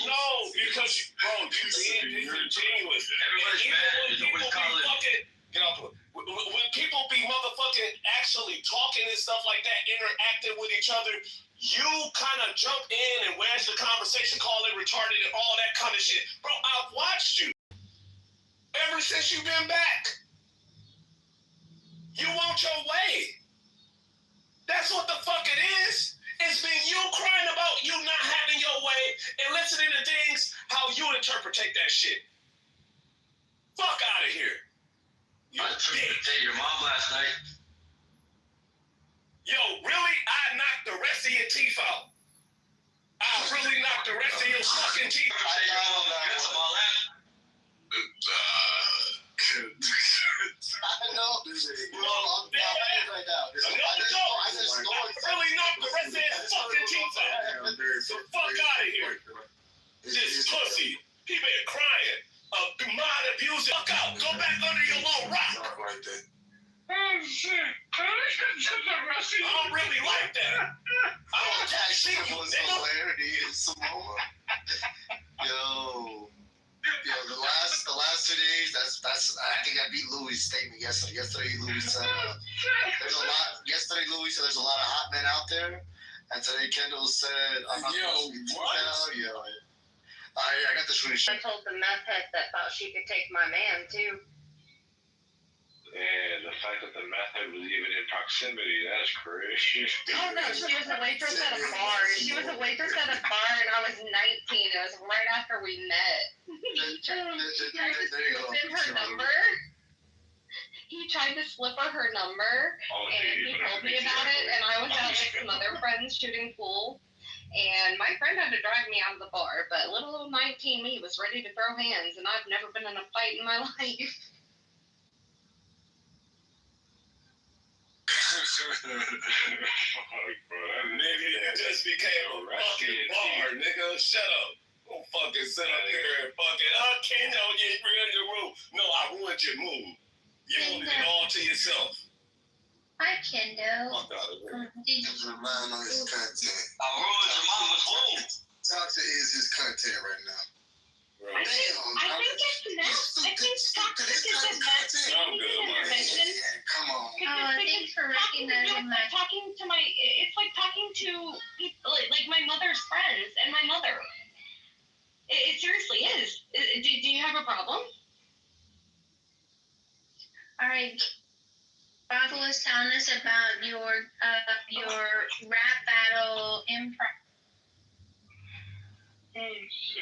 No, because bro, you being disingenuous. Everybody's mad. Nobody's coddling. When people be motherfucking actually talking and stuff like that, interacting with each other, you kind of jump in and where's the conversation, call it retarded and all that kind of shit. Bro, I've watched you ever since you've been back. You want your way. That's what the fuck it is. It's been you crying about you not having your way and listening to things how you interpretate that shit. Fuck out of here. You Hey, your mom last night. Yo, really? I knocked the rest of your teeth out. I really knocked the rest of your fucking teeth out. I know. Right now. I really knocked the rest of his fucking teeth out. The fuck out of here. This pussy. He been crying. Mind abusing. Fuck out. Go back under your little rock. Oh shit. I don't really like that. I don't see you, nigga. Hilarious. Yo, the last 2 days, that's I think I beat Louis' statement yesterday. Yesterday Louis said there's a lot of hot men out there. And today Kendall said I'm not supposed to be what? I got this really I told the meth head that thought she could take my man too. And the fact that the meth head was even in proximity, that's crazy. Oh no, she was a waitress at a bar. She was a waitress at a bar and I was 19. It was right after we met. He tried to slip in her number. He tried to slip her number and he told me about it and I was out with some other friends shooting pool. And my friend had to drive me out of the bar, but little old 19 me was ready to throw hands and I've never been in a fight in my life. Fuck, bro. Nigga, you just became a fucking bar, nigga. Shut up. Don't fucking sit up here and fucking, Kendall, you ruined your move. No, I ruined your move. You did it all to yourself. Hi, Kendall. Fuck out of here. Just relying on his content. I ruined your mama's home. Toxic is his content right now. I think it's next. I think toxic is the next. I'm good. to people, like my mother's friends and my mother. It seriously is. Do you have a problem? All right. Father was telling us about your rap battle improv. It's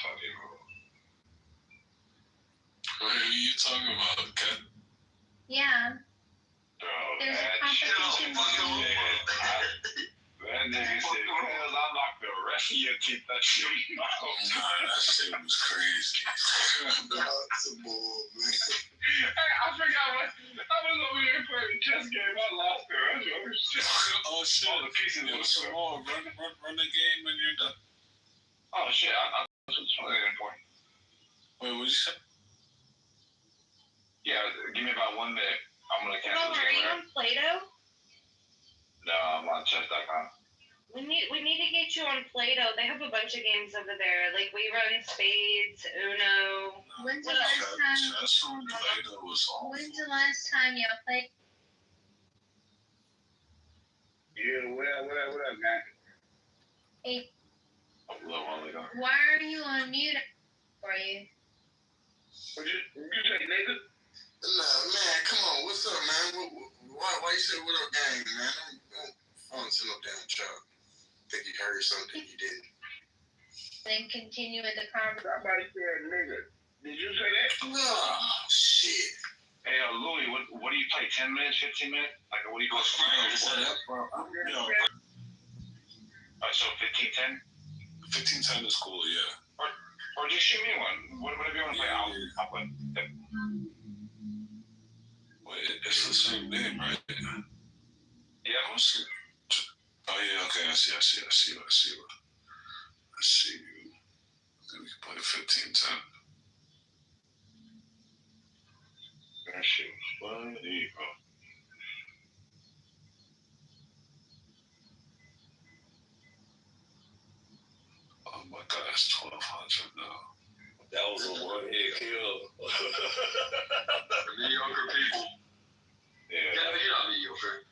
funny, bro. What are you talking about, Ken? Yeah. Bro, There's a competition. That nigga said, "Cuz I'm not the rest of your teeth that shit." Nah, that shit was crazy. That's a bull, man. Hey, I forgot what I was over here playing chess game. I lost there. Oh shit! Oh, the pieces was some more. Run the game when you're done. Oh shit! I was really important. Wait, what you say? Yeah, give me about 1 minute. I'm gonna cancel. Are you on Play-Doh? No, I'm on chess.com. We need to get you on Play-Doh. They have a bunch of games over there. Like we run spades, Uno. When's the What last else? time? Chess on Play-Doh was awful. When's the last time y'all played? Yeah, what up, man? Hey, A little while ago. why are you on mute? For you? What you say, nigga? Nah, man, come on. What's up, man? Why you say what up, gang, man? Don't send no damn joke. Think you heard something you didn't. Then continue with the conversation. Somebody said nigga. Did you say that? Oh, shit. Hey, Louis, what do you play? 10 minutes, 15 minutes? Like, what do you go? So 15-10? 15-10 is cool, yeah. Or just shoot me one. Whatever you want to play, I'll play. Wait, it's the same name, right? Yeah. Oh yeah, okay. I see. I see you. Then we can play 15-10. That shit was funny, bro. Oh my god, it's 1200 now. That was a one-hit kill. Mediocre people. Yeah. You're not mediocre.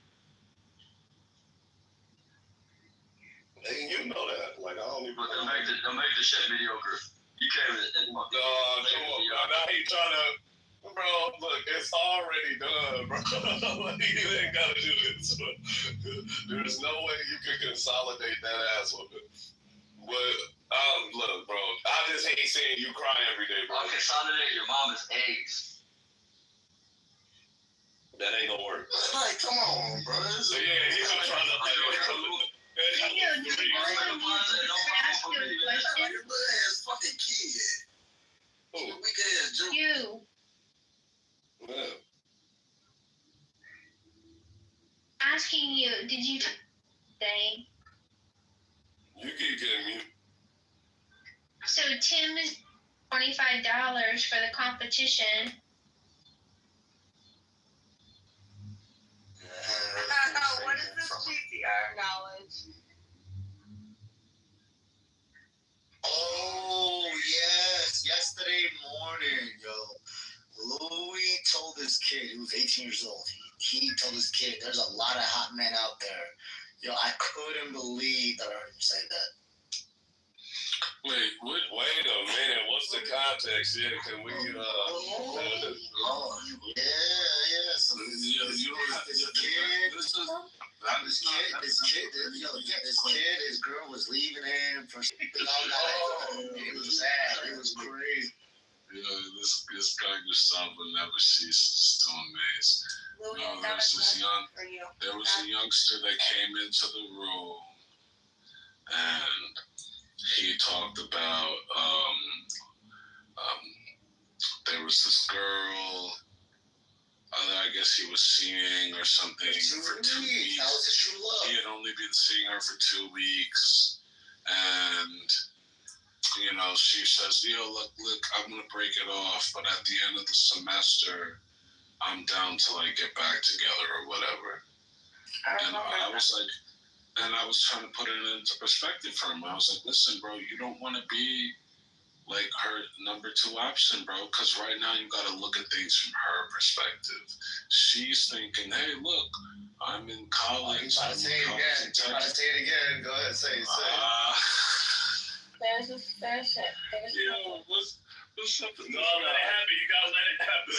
And you know that. Like, I don't even But they'll make the shit mediocre. You came in and come on, now he trying to, bro, look, it's already done, bro. Like, you ain't got to do this. There's no way you can consolidate that ass whooping. But, look, bro, I just hate seeing you cry every day, bro. I'll consolidate your mama's eggs. That ain't gonna work. Like, come on, bro. So, yeah, he's trying to, fucking kid. Weak ass joke. You. Yeah. Asking you, did you say? You keep getting me. So Tim is $25 for the competition. What is this GTR knowledge? Oh, yes. Yesterday morning, yo. Louis told this kid, he was 18 years old. He told this kid, there's a lot of hot men out there. Yo, I couldn't believe that I heard him say that. Wait a minute. What's the context here? Can we, Yeah. So this kid, his girl was leaving him for all night. It was sad. It was crazy. Yeah, this guy Gustavo never ceases to amaze. There was a youngster that came into the room, and he talked about there was this girl. I guess he was seeing or something for 2 weeks. That was his true love. He had only been seeing her for 2 weeks, and she says, look, I'm gonna break it off, but at the end of the semester, I'm down to get back together or whatever. And I was like, and I was trying to put it into perspective for him. I was like, listen, bro, you don't want to be like her number 2 option, bro. Because right now you got to look at things from her perspective. She's thinking, hey, look, I'm in college. You trying to say it again? You trying to say it again? Go ahead, say it. There's shit. Yo, what's up with No, let it happen. You gotta let it happen.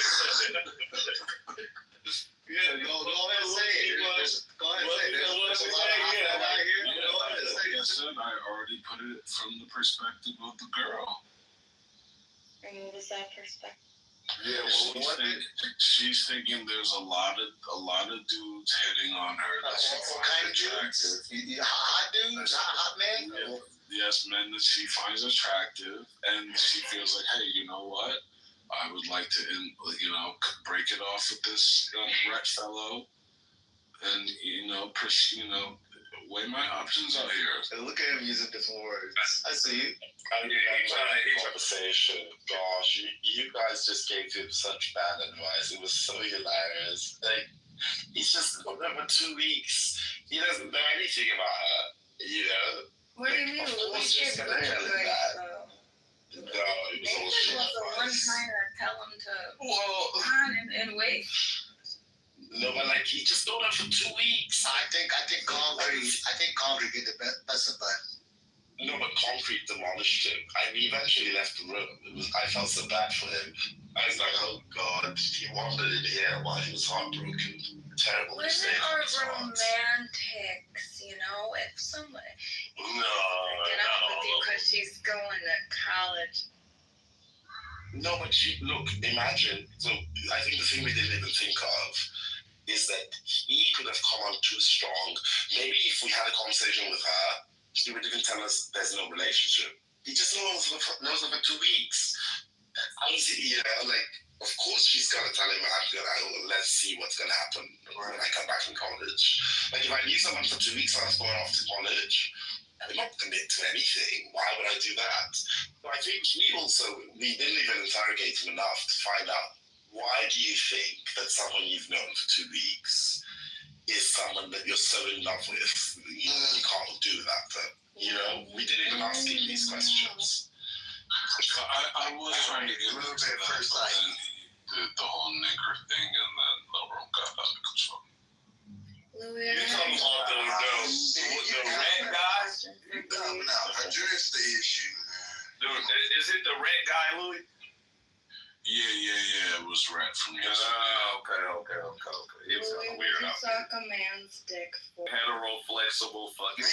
Yeah, go ahead and say it. Go ahead and say it. There's a lot of hot men out here. Go ahead and say it. Like I said, I already put it from the perspective of the girl. And what was that perspective? Yeah, she's thinking there's a lot of dudes hitting on her that she finds attractive. Hot dudes, hot men. Yeah. Yes, men that she finds attractive, and she feels like, hey, you know what? I would like to, break it off with this ret fellow, and weigh my options out here. Look at him using different words. I see it. Conversation. Gosh, you guys just gave him such bad advice. It was so hilarious. Like, he's just with her for 2 weeks. He doesn't know anything about her. You know. What do you mean? Louis just gonna tell him that. No, it was all shit. Was the one trying to tell him to run and wait? No, but like he just told her for 2 weeks. I think Concrete get the best of that. No, but Concrete demolished him. He eventually left the room. I felt so bad for him. I was like, oh God, he wandered in here while he was heartbroken. Terrible mistake. Women are romantics, you know. If somebody get out with you because she's going to college. No, but look, imagine. So I think the thing we didn't even think of is that he could have come on too strong. Maybe if we had a conversation with her, she would even tell us there's no relationship. He just knows her for 2 weeks. Of course she's gonna tell him, let's see what's gonna happen when I come back from college. Like if I knew someone for 2 weeks and I was going off to college, I would not commit to anything. Why would I do that? So I think we didn't even interrogate him enough to find out, why do you think that someone you've known for 2 weeks is someone that you're so in love with? You can't do that. We didn't even ask him these questions. I was trying to get into that, but then he did the whole nigger thing, and then the room got out of control. Louis, You're talking about the red guy? Address the issue, man. Dude, is it the red guy, Louis? Yeah, it was rat from yesterday. Okay. He was a weird out. Suck a man's dick for. Hetero flexible fucking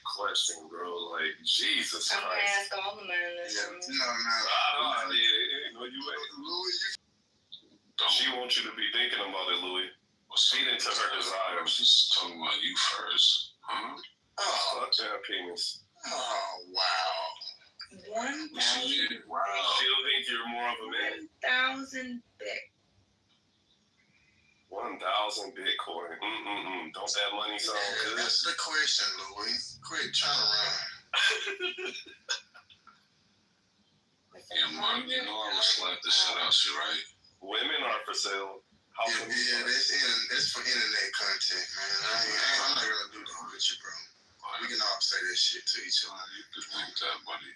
question, bro. Like, Jesus I'm gonna Christ. ask all the men in this room. No, you ain't. She wants you to be thinking about it, Louis. Feed into her desires. She's talking about you first, huh? Fuck that penis. Oh, wow. 1,000. Wow. She'll think you're more of a man. 1,000 bit. 1,000 Bitcoin. Don't that money sound good? That's the question, Louis. Quit trying to run. Yeah, Mark, you know I would slap the shit out you, right? Women are for sale. That's for internet content, man. I'm not gonna do that with you, bro. We can all say that shit to each other. You could think that, buddy.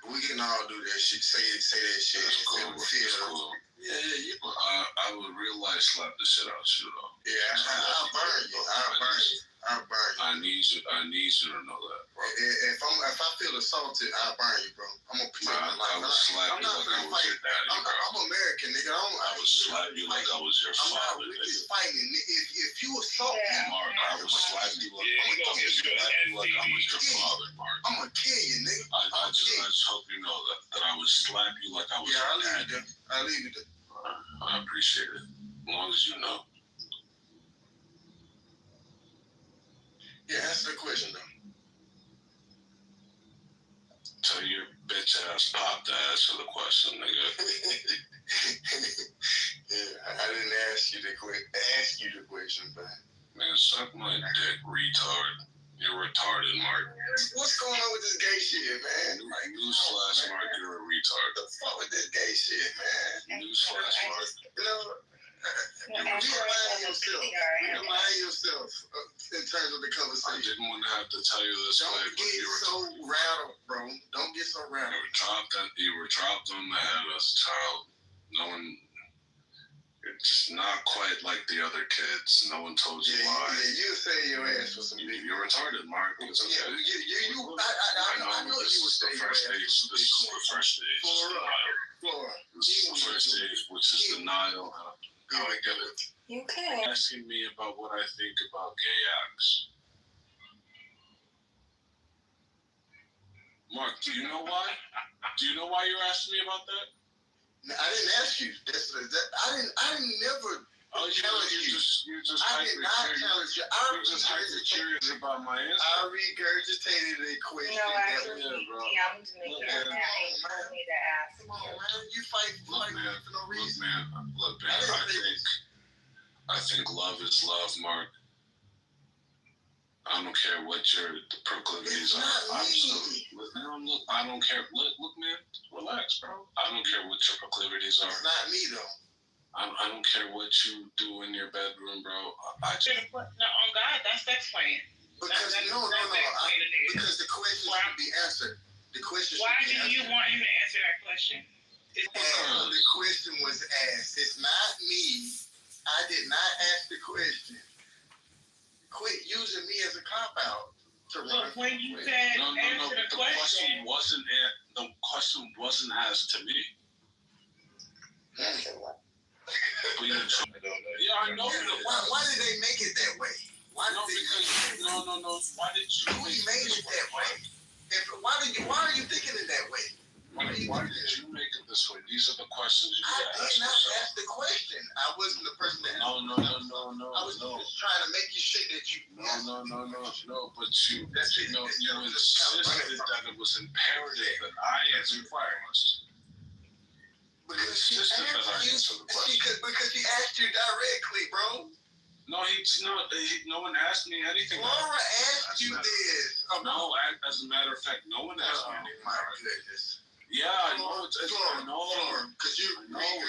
We can all do that shit. Say that shit. That's cool. That's cool. Yeah. But I would real life slap the shit out you, though. Yeah, I'll burn you. I need you to know that, bro. If I feel assaulted, I'll burn you, bro. I'm gonna protect my life. I would slap you like I was your daddy, bro. I'm American, nigga. I would slap you like I was your father, nigga. Fighting. If you assault me, Mark, I would slap you like I was your father, Mark. I'm gonna kill you, nigga. I just hope you know that I would slap you like I was your daddy. I'll leave you there. I appreciate it. As long as you know. Yeah, answer the question, though. Tell your bitch ass pop to answer the question, nigga. Yeah, I didn't ask you the question, but. Man, suck my dick, retard. You're retarded, Mark. What's going on with this gay shit, man? Newsflash, Mark, you're a retard. The fuck with this gay shit, man? Newsflash, Mark. You know, Remind yourself in terms of the conversation. I didn't want to have to tell you this. Don't get so rattled, bro. Don't get so rattled. You were dropped on the head as a child. No one, you're just not quite like the other kids. No one told you why. Yeah, you say your ass for some big. You're retarded, Mark. It's okay. I know you would say your ass for some big. This is the first stage. Flora. This is the first stage, which is denial. How I get it. You can. Asking me about what I think about gay acts. Mark, do you know why? Do you know why you're asking me about that? No, I didn't ask you. I didn't never challenge you. You just I did not challenge you. You're just hyper curious about my answer. I regurgitated a question. No, actually, Yeah, bro. DM'd me and told me to ask. Come on, man. You fight for no reason. Look, man, I think love is love, Mark. I don't care what your proclivities are. Look, I don't care. Look, man, relax, bro. I don't care what your proclivities are. It's not me, though. I don't care what you do in your bedroom, bro. No, on God, that's sex playing. Because because the question should be answered. The question. Why do you want him to answer that question? The question was asked. It's not me. I did not ask the question. Quit using me as a cop-out. Look, when you said answer the question. The question wasn't asked to me. Answer what? Yeah, I know. Why did they make it that way? Why did No. Why did you made it that way? Why are you thinking it that way? Why did you make it this way? These are the questions you I did not yourself. ask the question. I wasn't the person that. No. I was just trying to make you shit that you. No. But you insisted that it was imperative that I answer questions. Because she asked you directly, bro. No, no one asked me anything. Laura asked you this. No, as a matter of fact, no one asked me anything. My goodness. Yeah, I know. Because you Why are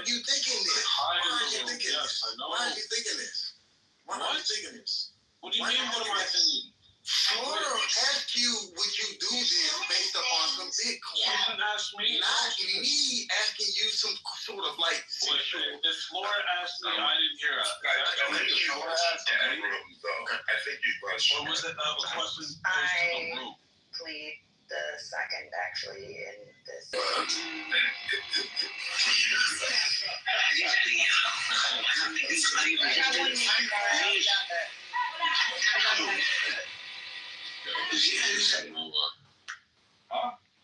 you thinking this? Why are you thinking this? Why are you thinking this? Why are you thinking this? What do you mean? What am I thinking? Laura asked you, would you do this based upon some Bitcoin? She didn't ask me. Not me asking you some sort of like sexual. If Laura asked me, I didn't hear it. I think you asked that room, though. I think you asked. What was it? A question posed to the room. Plead the second, actually, in this.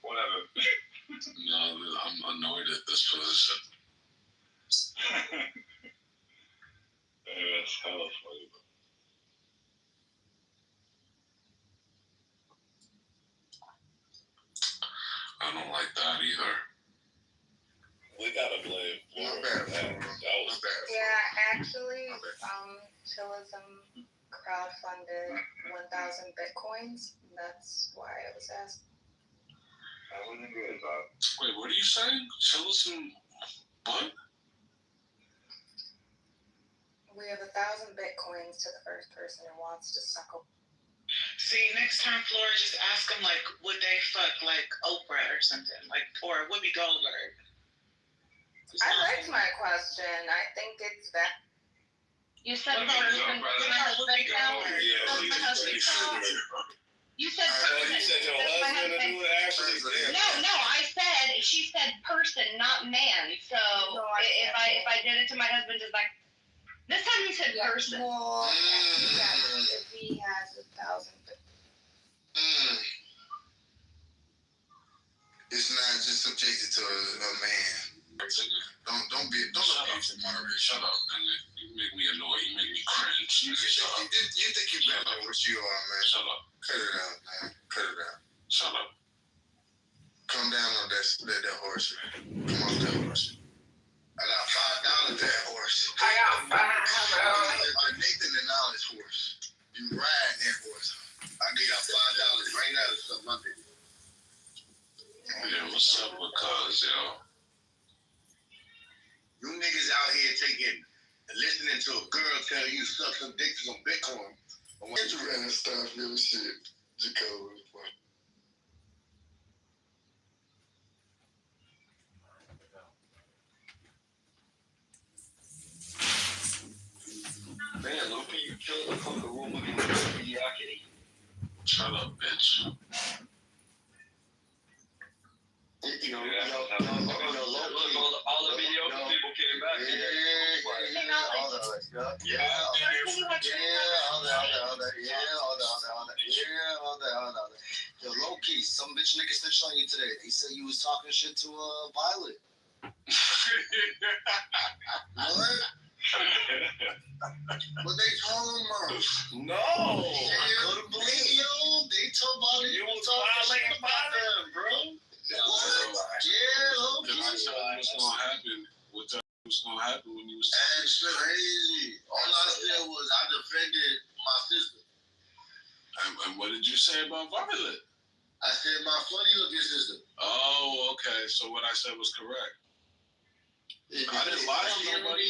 Whatever. No, I'm annoyed at this position. That's hella funny. I don't like that either. We gotta blame Flora. That was bad. Yeah, actually, Chillism crowdfunded 1,000 bitcoins. That's why I was asked. I wouldn't agree with that. Wait, what are you saying? Chillism, what? We have 1,000 bitcoins to the first person who wants to suckle. See, next time, Flora, just ask them, like, would they fuck, like, Oprah or something? Like, or Whoopi Goldberg? I liked my question. I think it's that. You said What about person, Whoopi Goldberg? You said person. You said your That's my husband husband. who actually said. No, she said person, not man. So if I did it to my husband, just like this time you said person. Well, if he has 1,000. It's not just subjected to a man. Don't abuse him, Marvin. Shut up, nigga. You make me annoyed. You make me cringe. Shut up. You think you're better than what you are, man. Shut up. Cut it out, man. Cut it out. Shut up. Come down on that horse, man. Come on that horse. I got $5 that horse. I got $5. Nathan the knowledge horse. You ride that horse. I need $5 right now to suck my dick. Yeah, what's up with cuz, yo? You niggas out here listening to a girl tell you suck some dick for some Bitcoin. Interesting stuff, little shit. Jacob. Man, Lupe, you killed the fucking room with mediocrity. Shut up, bitch. All the mediocre people came back. All that. Yo, low key, some bitch nigga snitched on you today. They said you was talking shit to Violet. What? What they told him about? No. I couldn't believe yo. They told Violet you was talking shit about them, bro. Yeah, low key. What's gonna happen? What's gonna happen when you was That's crazy. All I said was I defended my sister. and what did you say about Violet? I said my funny looking sister. Oh, okay. So what I said was correct. I didn't lie on nobody.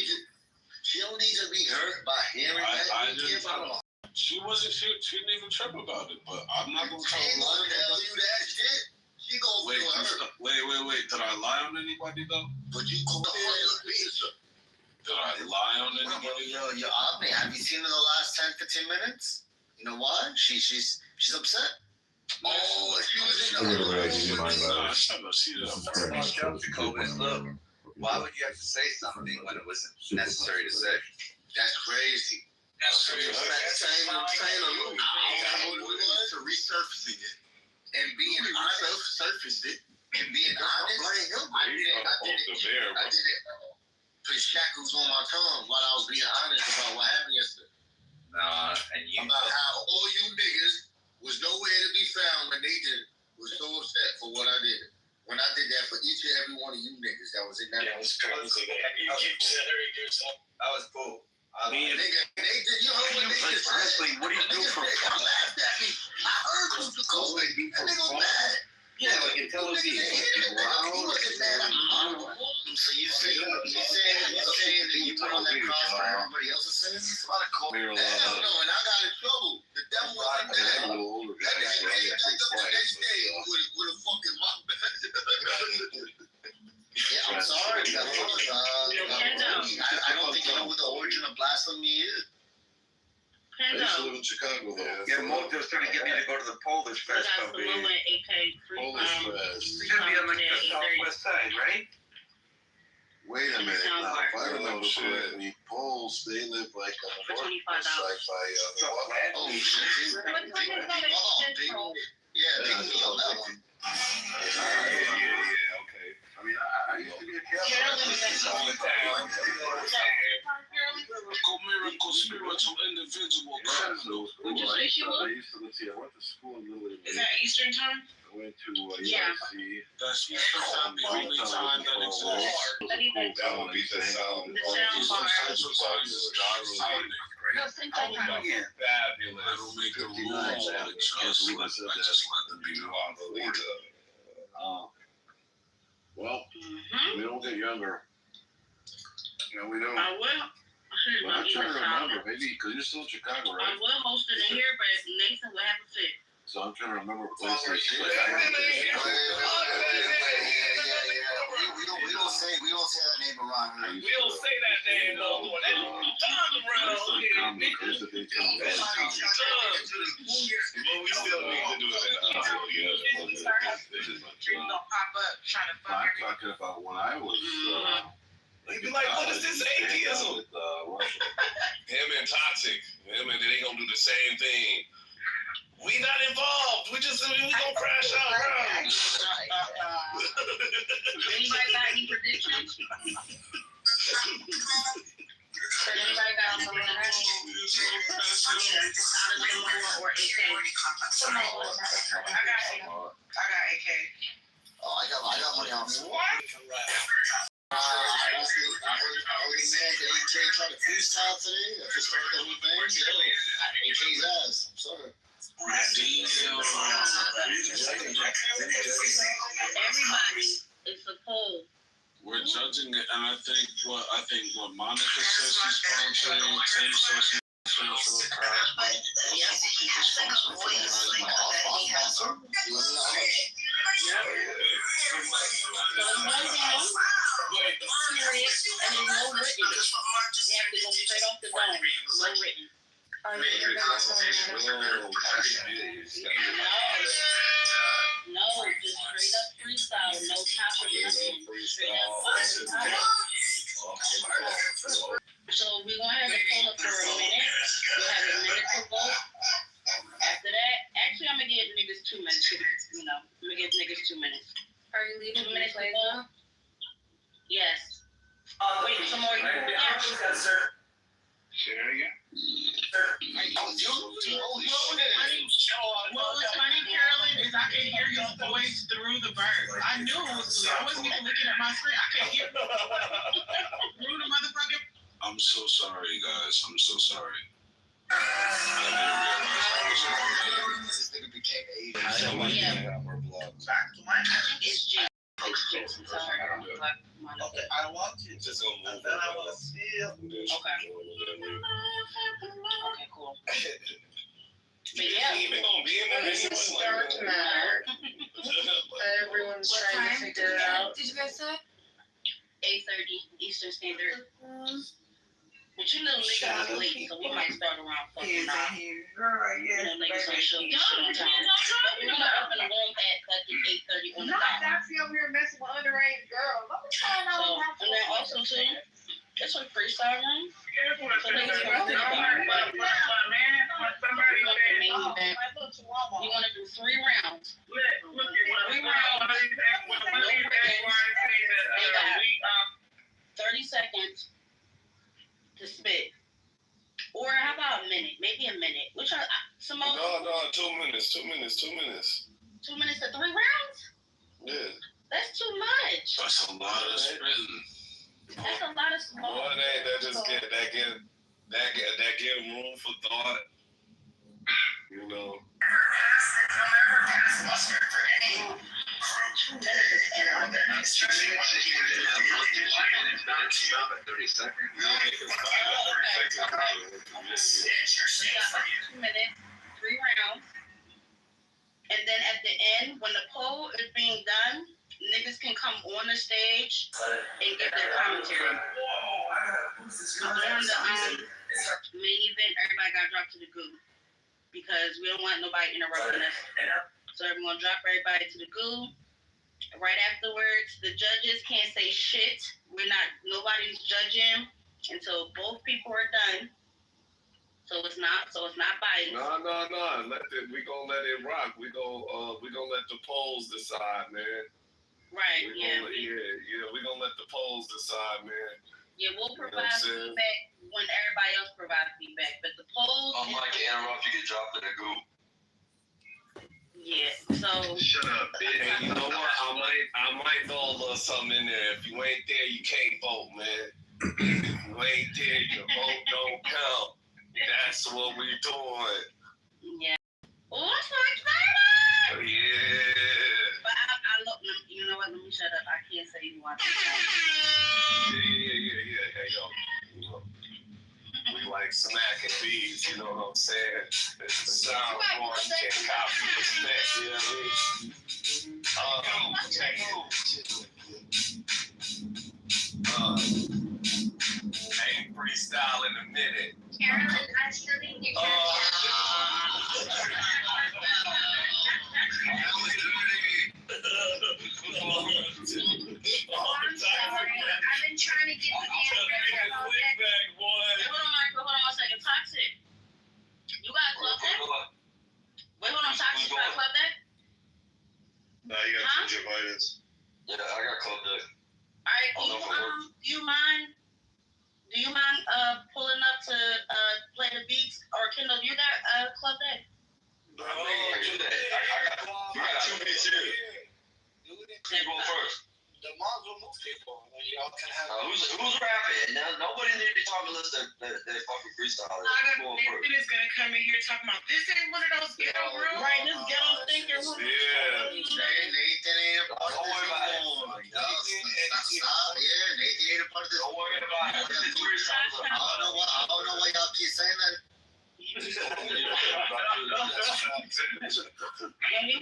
She don't need to be hurt by hearing that. She didn't even trip about it, but I'm not gonna tell her. Ain't gonna tell you that shit. She gonna feel hurt. Wait. Did I lie on anybody though? But you called her pizza. Did I lie on anybody? Yo, Abney, have you seen her the last 10-15 minutes? You know why? She's upset. Oh, she was in the Why would you have to say something when it wasn't necessary to say? That's crazy. That's crazy. Saying a little to resurfacing it and being honest. Surface it and being honest. I did it. Put shackles on my tongue while I was being honest about what happened yesterday. And you about how all you niggas was nowhere to be found when they was so upset for what I did. When I did that for each and every one of you niggas that was in that. That was crazy. You keep centering yourself. That was cool. Nigga, they did. You heard what niggas said. What do you do for? They laughed at me. I heard you was cool. That nigga was mad. Yeah, like tell us. He wasn't mad. So you saying that you put on that cross for everybody else to say? It's a lot of cool. Hell no, and I got in trouble. The devil wasn't mad. That nigga came back up the next day with a fucking mop. Yeah, I'm sorry. I don't think you know what the origin of blasphemy is. I used to live in Chicago, though. Yeah, Mojo's trying to get me to go to the Polish Fest. Polish Fest. It's going to be on like the southwest side, right? Wait a minute. Now, if I remember correctly, Poles, they live like on the northwest side by Milwaukee. Oh, shit. Yeah, they can on that one. Yeah, okay. I mean, I used to be a Miracle, spiritual, individual, criminal. Would you say she was? I used to, let's see, I went to school in Lily. Is that Eastern time? I went to Yeah. UIC. That's Eastern time, the only time that exists. That would be the sound. Fabulous. I don't make the rules, I just let them be Well, we don't get younger. You know, we don't. I will. Well, I'm trying to remember, maybe, because you're still in Chicago, right? I will host it in here, but Nathan will have a fit. So I'm trying to remember places. We don't say that name around here. We don't say that name no more. That's time around here, nigga. Well, we still need to do it. I'm talking about when I was. He'd be like, what is this atheism? Him and Toxic. Him and they gonna do the same thing. We not involved. We gonna crash out around. Anybody got any predictions? Anybody got something? Or AK? I got AK. Oh, I got money on it. What? I heard the man that AK tried to freestyle today. After starting the whole thing. Yo, AK's ass. I'm sorry. Everybody is a poll. We're judging it, and I think what Monica says she's sponsoring, Tim says she's sponsoring for the crowd. But yes, he has that voice like that he has. So it's one down, period, and then no written. They have to go straight off the dome. No written. No, just straight up freestyle, no topic. Straight up. So we're gonna have a pull up for a minute. We'll have a minute to vote. After that, actually, I'm gonna give niggas 2 minutes. I'm gonna give niggas 2 minutes. Are you leaving 2 minutes to vote? Yes. Wait, some more. Say that again. What was funny, Carolyn, is I could hear your voice through the bird. I knew it was you. I wasn't even looking at my screen. I could hear through the motherfucking. I'm so sorry, guys. I'm so sorry. I didn't realize This nigga became Asian. I think it's G. It's Jason. Sorry. Okay, I want you to go move. And then I want to feel. Okay. Okay, cool. But yeah. Even gonna be in there This is anyway. dark matter. Everyone's What trying time? to figure it out. Did you guys say? 8:30 Eastern Standard. But you know niggas is late, so we might start around fucking 9. Niggas don't show this shit on time. But we're gonna open the room at fucking 8:30 on the dot. Daxie over here messing with underage girls. Let me find out So, what and then also too, it's a freestyle room. So niggas can Somebody do the main event. happened. We wanna do 3 rounds. 3 rounds. No breaks. They got 30 seconds to spit. Or how about a minute? Maybe a minute. Which are Simone? No, 2 minutes. 2 minutes. 2 minutes. 2 minutes to 3 rounds? Yeah. That's too much. that's a lot of spitting. That's a lot of smoke. Boy, that just give room for thought. You know. We got 2 minutes, 3 rounds. And then at the end, when the poll is being done, niggas can come on the stage and give their commentary. During the main event, everybody got dropped to the goo because we don't want nobody interrupting us. So everyone drop everybody to the goo. Right afterwards, the judges can't say shit. Nobody's judging until both people are done. So it's not biased. No. We gonna let it rock. We gonna let the polls decide, man. Right, We gonna let the polls decide, man. Yeah, we'll You know provide what I'm saying? feedback when everybody else provides feedback. But the polls. I'm like interrupt, you get dropped in the goo. Yeah, so. Shut up, bitch. Hey, you know what? I might throw a little something in there. If you ain't there, you can't vote, man. If you ain't there, your vote don't count. That's what we doing. Yeah. Oh, I'm so excited! Yeah. But I look, you know what? Let me shut up. I can't say you want to. Yeah. Hey, yo. You know, we like smacking bees, you know what I'm saying? It's the sound board. You can't copy the smack, you know what I mean? I ain't freestyle in a minute. Carolyn, I still need your I'm sorry. I've been trying to get the damn record all day. Hold on 1 second. Toxic. You got club deck? Wait, hold on. Toxic, you got club deck? Nah, you gotta change your vitals. Yeah, I got club deck. Alright, do you mind pulling up to play the beats? Or Kendall, you got club deck? I got 2 minutes here. You go first. The Marvel move people. Y'all can have. Who's rapping? Now, nobody need to be talking unless they're fucking freestyling. Nathan is gonna come in here talking about this ain't one of those ghetto rooms. Right, this ghetto stinker room. Yeah. Nathan ain't a part of this. Don't worry about it. Y'all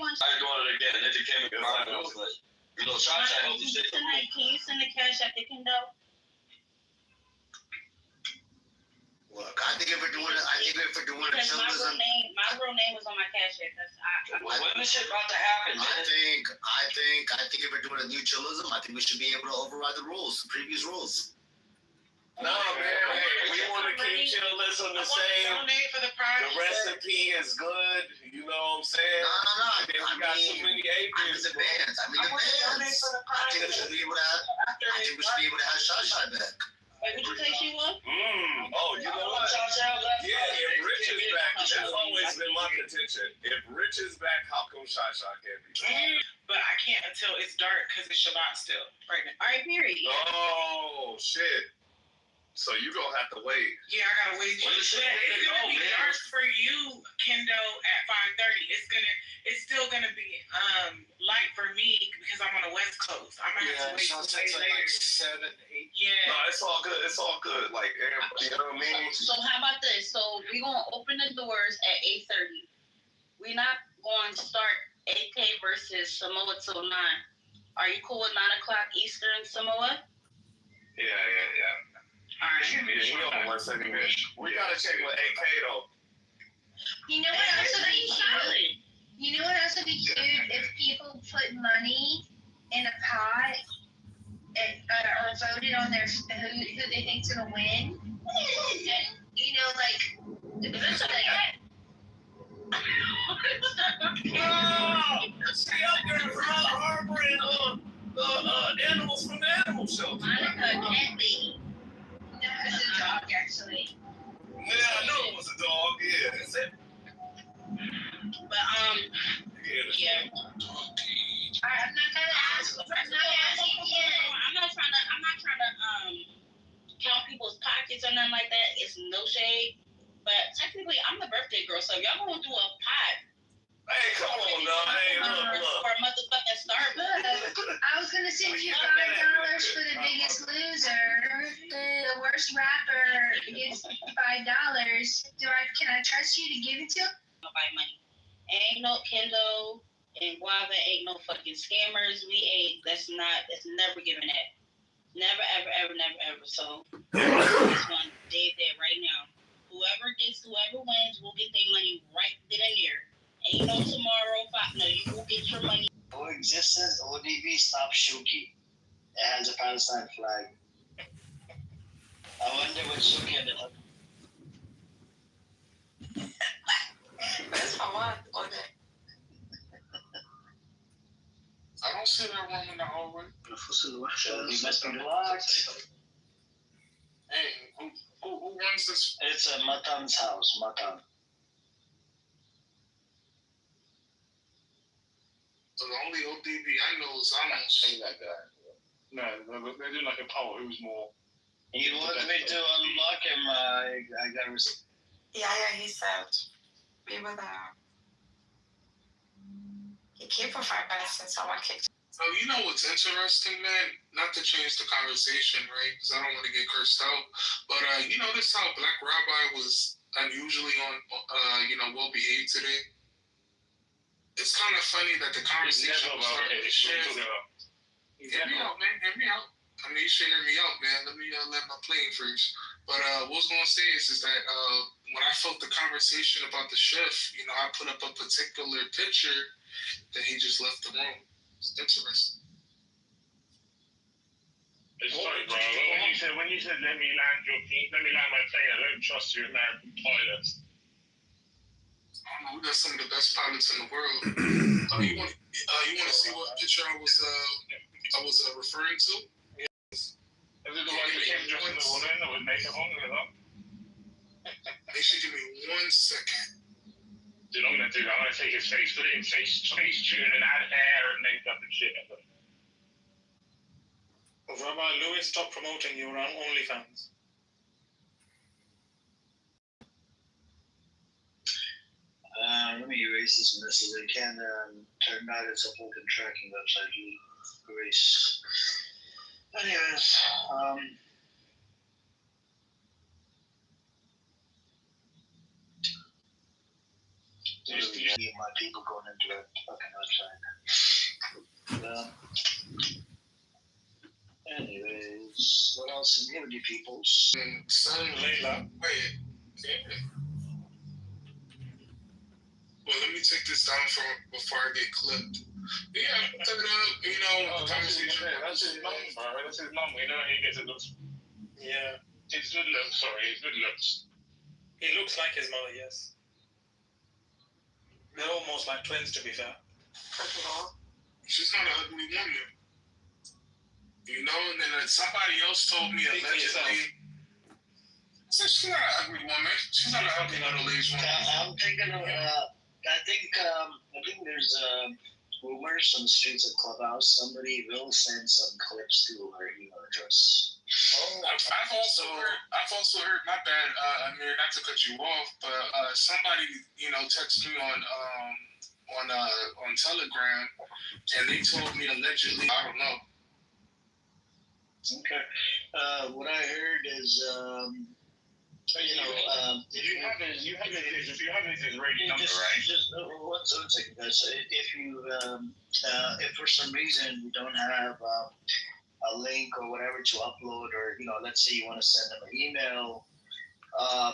want I doing it again. They just came in crying. I was like, you know, Shasha helped you say tonight, can you send the cash at the Kindle? Look, I think if we're doing a Because chillism, my real name was on my cash app. when this shit about to happen, man? I think if we're doing a new chillism, I think we should be able to override the rules, the previous rules. No, man, we want to keep chillism the same. The recipe is good. You know what I'm saying? No. We got too many acres. The bands. I think we should be able to have Shasha back. Wait, would you say she was? Oh, you know what? Yeah, if Rich is back, that's always been my contention. If Rich is back, how come Shasha can't be back? But I can't until it's dark because it's Shabbat still right now. All right, period. Oh, shit. So you gonna have to wait. Yeah, I gotta wait. But it's gonna be dark for you, Kendo, at 5:30. It's still gonna be light for me because I'm on the West Coast. I'm gonna have to wait till later. Like 7, 8. Yeah. No, it's all good. It's all good. Like, you know what I mean? So how about this? So we're gonna open the doors at 8:30. We're not going to start AK versus Samoa till 9. Are you cool with 9 o'clock Eastern Samoa? Yeah. All right. Yeah, hold on 1 second, man. We gotta check with AK though. You know what else would be cute? You know what else would be cute? If people put money in a pot and or voted on their who they think's gonna win. And, you know, like See up there from harboring animals from the animal shelter. Monica, cat lady. No, it's a dog actually. Yeah, I know it was a dog. Yeah, that's it. But yeah. I'm not gonna ask. I'm not asking yet. I'm not trying to count people's pockets or nothing like that. It's no shade. But technically, I'm the birthday girl, so if y'all gonna do a pot. Hey, come on now. Hey, look. For a motherfucking Starbucks. I was gonna send you $5 for the Biggest Loser. The worst rapper gets $5. Can I trust you to give it to him? Nobody money. Ain't no Kendo and Guava ain't no fucking scammers. It's never giving that. Never, ever. So this one, they there right now. Whoever wins will get their money right then and there. Ain't no tomorrow. No, you will get your money. Coexistence, ODB, stop Shuki. It has a Palestine flag. I wonder what Shuki ended up. That's how I on that. I don't see that room in the hallway. You must be blocked. Hey, who runs this? It's at Matan's house, Matan. So the only ODB I know is almost that guy. No, they do like a poll. Who's more? He wants me to unlock him. I got receipt. Yeah, he said we were there. He came for 5 minutes and someone kicked him. So you know what's interesting, man? Not to change the conversation, right? Because I don't want to get cursed out. But you notice how Black Rabbi was unusually well behaved today. It's kind of funny that the conversation was starting to shift. Hear me out, man. Hear me out. I mean, you should hear me out, man. Let me let my plane first. But what I was gonna say is that when I felt the conversation about the shift, I put up a particular picture that he just left the room. It's interesting. It's funny, bro. When you said let me land my plane, I don't trust your American pilots. We got some of the best pilots in the world. You want to see what picture I was referring to? Yes. Is it the one you came dressed in the woman that would make it home with her? They should give me 1 second. Dude, I'm gonna do that. I'm gonna take his face, put it in face tune, and add hair and makeup and shit. Rabbi Lewis, stop promoting your own OnlyFans. Let me erase this message. I can't turn that. It's a fucking tracking website. Erase. Anyways, You Me and my people going into that fucking website. Anyways, what else is new with you peoples? Son, Layla, wait. Well, let me take this down before I get clipped. Yeah, took it up, you know, that's his mum, bro. That's his mum. We know he gets it looks. Yeah. It's good looks, sorry, it's good looks. He looks like his mother, yes. They're almost like twins, to be fair. She's not an ugly woman. You know, and then somebody else told me allegedly. I said she's not an ugly woman. She's not an ugly middle-aged woman. I'm thinking of, I think there's rumors on the streets of Clubhouse. Somebody will send some clips to her email address. Oh, I've also heard. My bad, Amir, not to cut you off, but somebody, you know, texted me on Telegram, and they told me allegedly. I don't know. Okay. What I heard is, if you have his rating number, right? Just one second, guys. If for some reason you don't have a link or whatever to upload, or let's say you want to send them an email.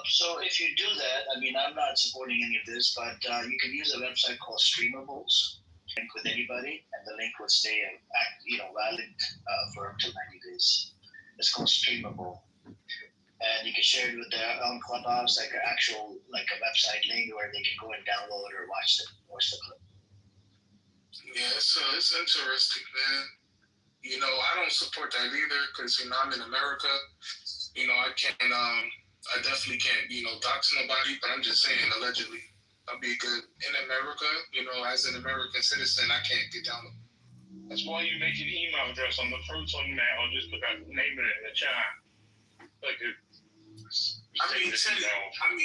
So if you do that, I mean, I'm not supporting any of this, but you can use a website called Streamables. Link with anybody, and the link will stay valid for up to 90 days. It's called Streamable, and you can share it with their own Clubhouse, like a website link where they can go and download or watch the clip. Yeah, it's interesting, man. You know, I don't support that either because I'm in America. You know, I definitely can't dox nobody, but I'm just saying allegedly. I'll be good in America, as an American citizen, I can't get down with. That's why you make an email address on the Proton Mail or just put that name in it in the chat.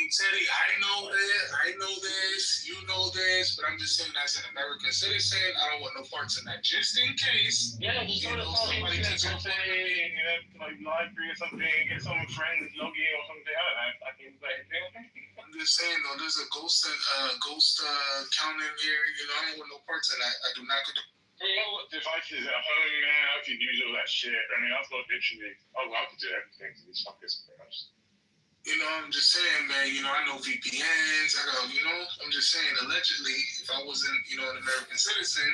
Teddy, I know this, you know this, but I'm just saying as an American citizen, I don't want no parts in that. Just in case, somebody takes a like library or something, get some friends log in or something. I don't know. I can I'm just saying though, there's a ghost count in here. I don't want no parts in that. I do not. You know what devices at home now? I can use all that shit. I mean, I've got literally. I could do everything to these fuckers. I'm just saying, man, I know VPNs, I'm just saying, allegedly, if I wasn't, an American citizen,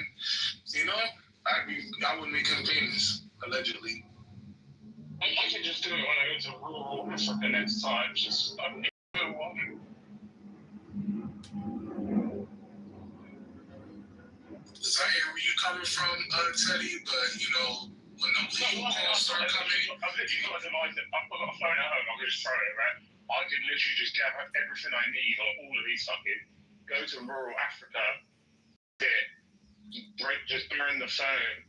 I would make him famous, allegedly. I can just do it when I go to rural Africa next time, just, I hear where you coming from, Teddy, but, when them people calls start coming. I've got a phone at home, I can just throw it, right? I could literally just gather everything I need on all of these go to rural Africa, just burn the phone,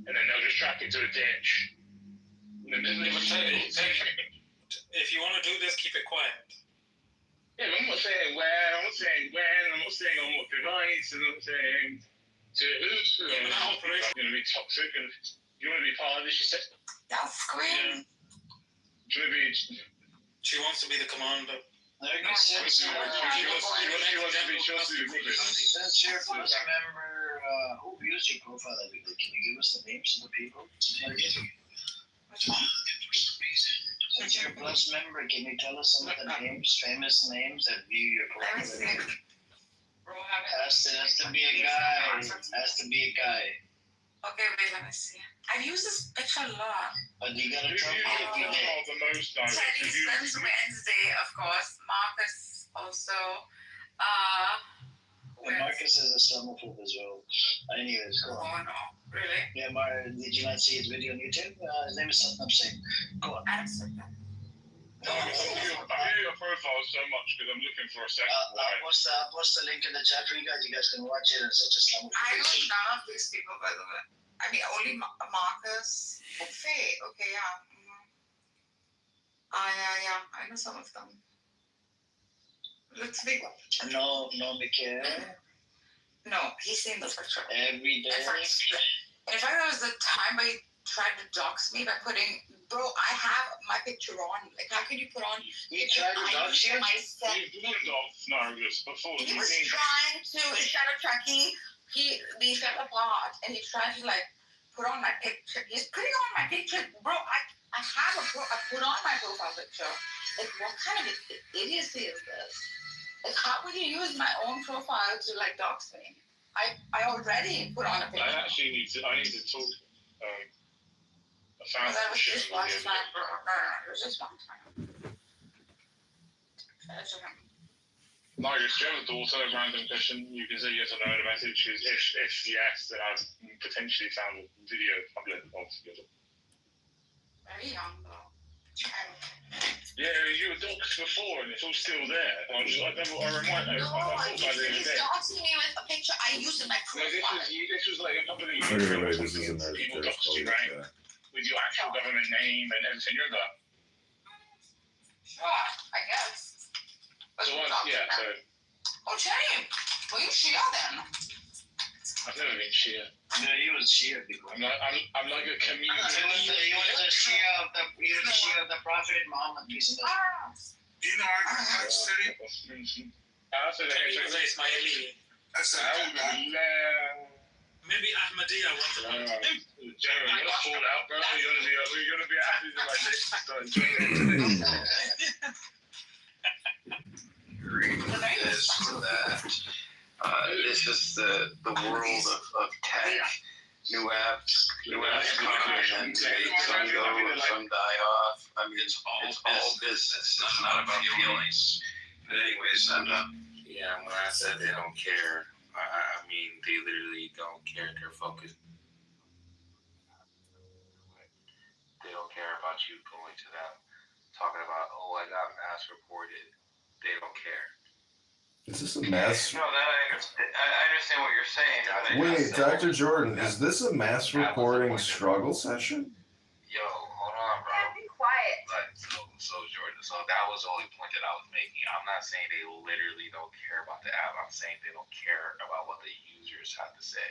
and then they'll just track it to a ditch. If you want to do this, keep it quiet. Yeah, I'm not saying where, I'm not saying on what device, I'm not saying to who. You're going to be toxic, and you want to be part of this, you said? Don't scream. She wants to be the commander. Since you're a first member, who views your profile every day? Can you give us the names of the people? Which one? Since you're a Plus member, can you tell us some of the names, famous names that view your profile every day? Has to be a guy. Okay, wait, let me see. I've used this picture a lot. But you gotta tell me every day. Teddy, Slim's Wednesday, of course. Marcus also. Marcus is Islamophobe as well. Anyways, go on. Oh no, really? Yeah, did you not see his video on YouTube? His name is Satnam Singh. Go on. I don't see that. I view your profile so much because I'm looking for a second wife. I'll post the link in the chat for you guys. You guys can watch it and such Islamophobia. I know none of these people, by the way. I mean, only Marcus. Faye, okay, yeah. Yeah, I know some of them. Let's be. No, Mikhail. No, he's seen the picture. Every day. In fact, there was the time I tried to dox me by putting, bro, I have my picture on. Like, how can you put on? You tried to dox you? You've been Nargis before. He was trying to shadow track. We fell apart, and he tried to like put on my picture. He's putting on my picture, bro. I put on my profile picture. Like, what kind of idiocy is this? Like, how would you use my own profile to like dox me? I already put on a picture. I need to talk. I found that was just one time, bro. No, it was just one time. Margaret, do you have a daughter? A random question. You can say yes or no in a message. If yes, then I've potentially found a video public altogether. Very young though. Yeah, you were doxed before, and it's all still there. I thought about it the other day. He's doxing me with a picture I used in my profile. This was like a couple of years Okay, ago. wait, this is another People first doxed you, photo, right? With your actual government name and everything. You're that. Sure, I guess. So Oh, James, were you Shia then? I've never been Shia. No, he was Shia before. I'm like a community. He was the Shia of the Prophet Muhammad. Do you know our city? That's Maybe Ahmadiyya wants to Jerry, you're gonna fall out, bro. You're gonna be happy to like this. Is that this is the world of tech, new apps come and some go, some die off. I mean, it's all business. It's not about feelings. But anyways, yeah, when I said they don't care, I mean they literally don't care. They're focused. They don't care about you going to them, talking about, oh, I got mass reported. They don't care. Is this a mass? No, that I understand what you're saying. Wait, Dr. Jordan, is this a mass reporting struggle session? Yo, hold on, bro. Be quiet. Like, so Jordan, so that was the only point that I was making. I'm not saying they literally don't care about the app. I'm saying they don't care about what the users have to say,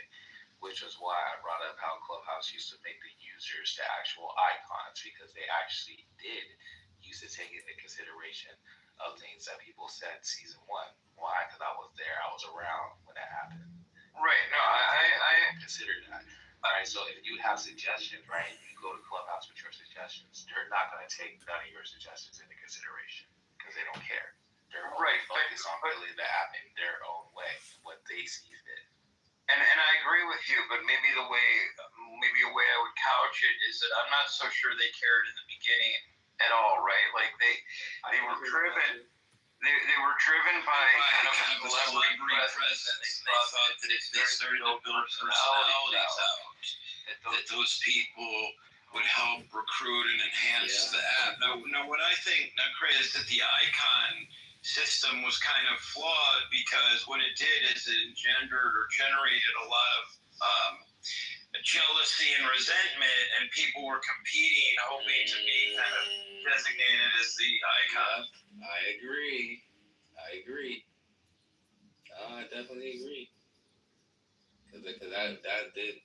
which is why I brought up how Clubhouse used to make the users the actual icons, because they actually did used to take into consideration of things that people said season 1. Why? Because I was there. I was around when that happened. Right. No, I consider that. All right. So if you have suggestions, right, you go to Clubhouse with your suggestions. They're not going to take none of your suggestions into consideration because they don't care. They're only focused on building the app in their own way, what they see fit. And I agree with you, but maybe a way I would couch it is that I'm not so sure they cared in the beginning at all, right? Like they were driven. They were driven by kind of a celebrity presence. They thought that if they started to build personalities out, that those people would help recruit and enhance the app. Now, what I think, Craig, is that the icon system was kind of flawed because what it did is it engendered or generated a lot of jealousy and resentment, and people were competing, hoping to be kind of designated as the icon. I agree. I definitely agree. Because that did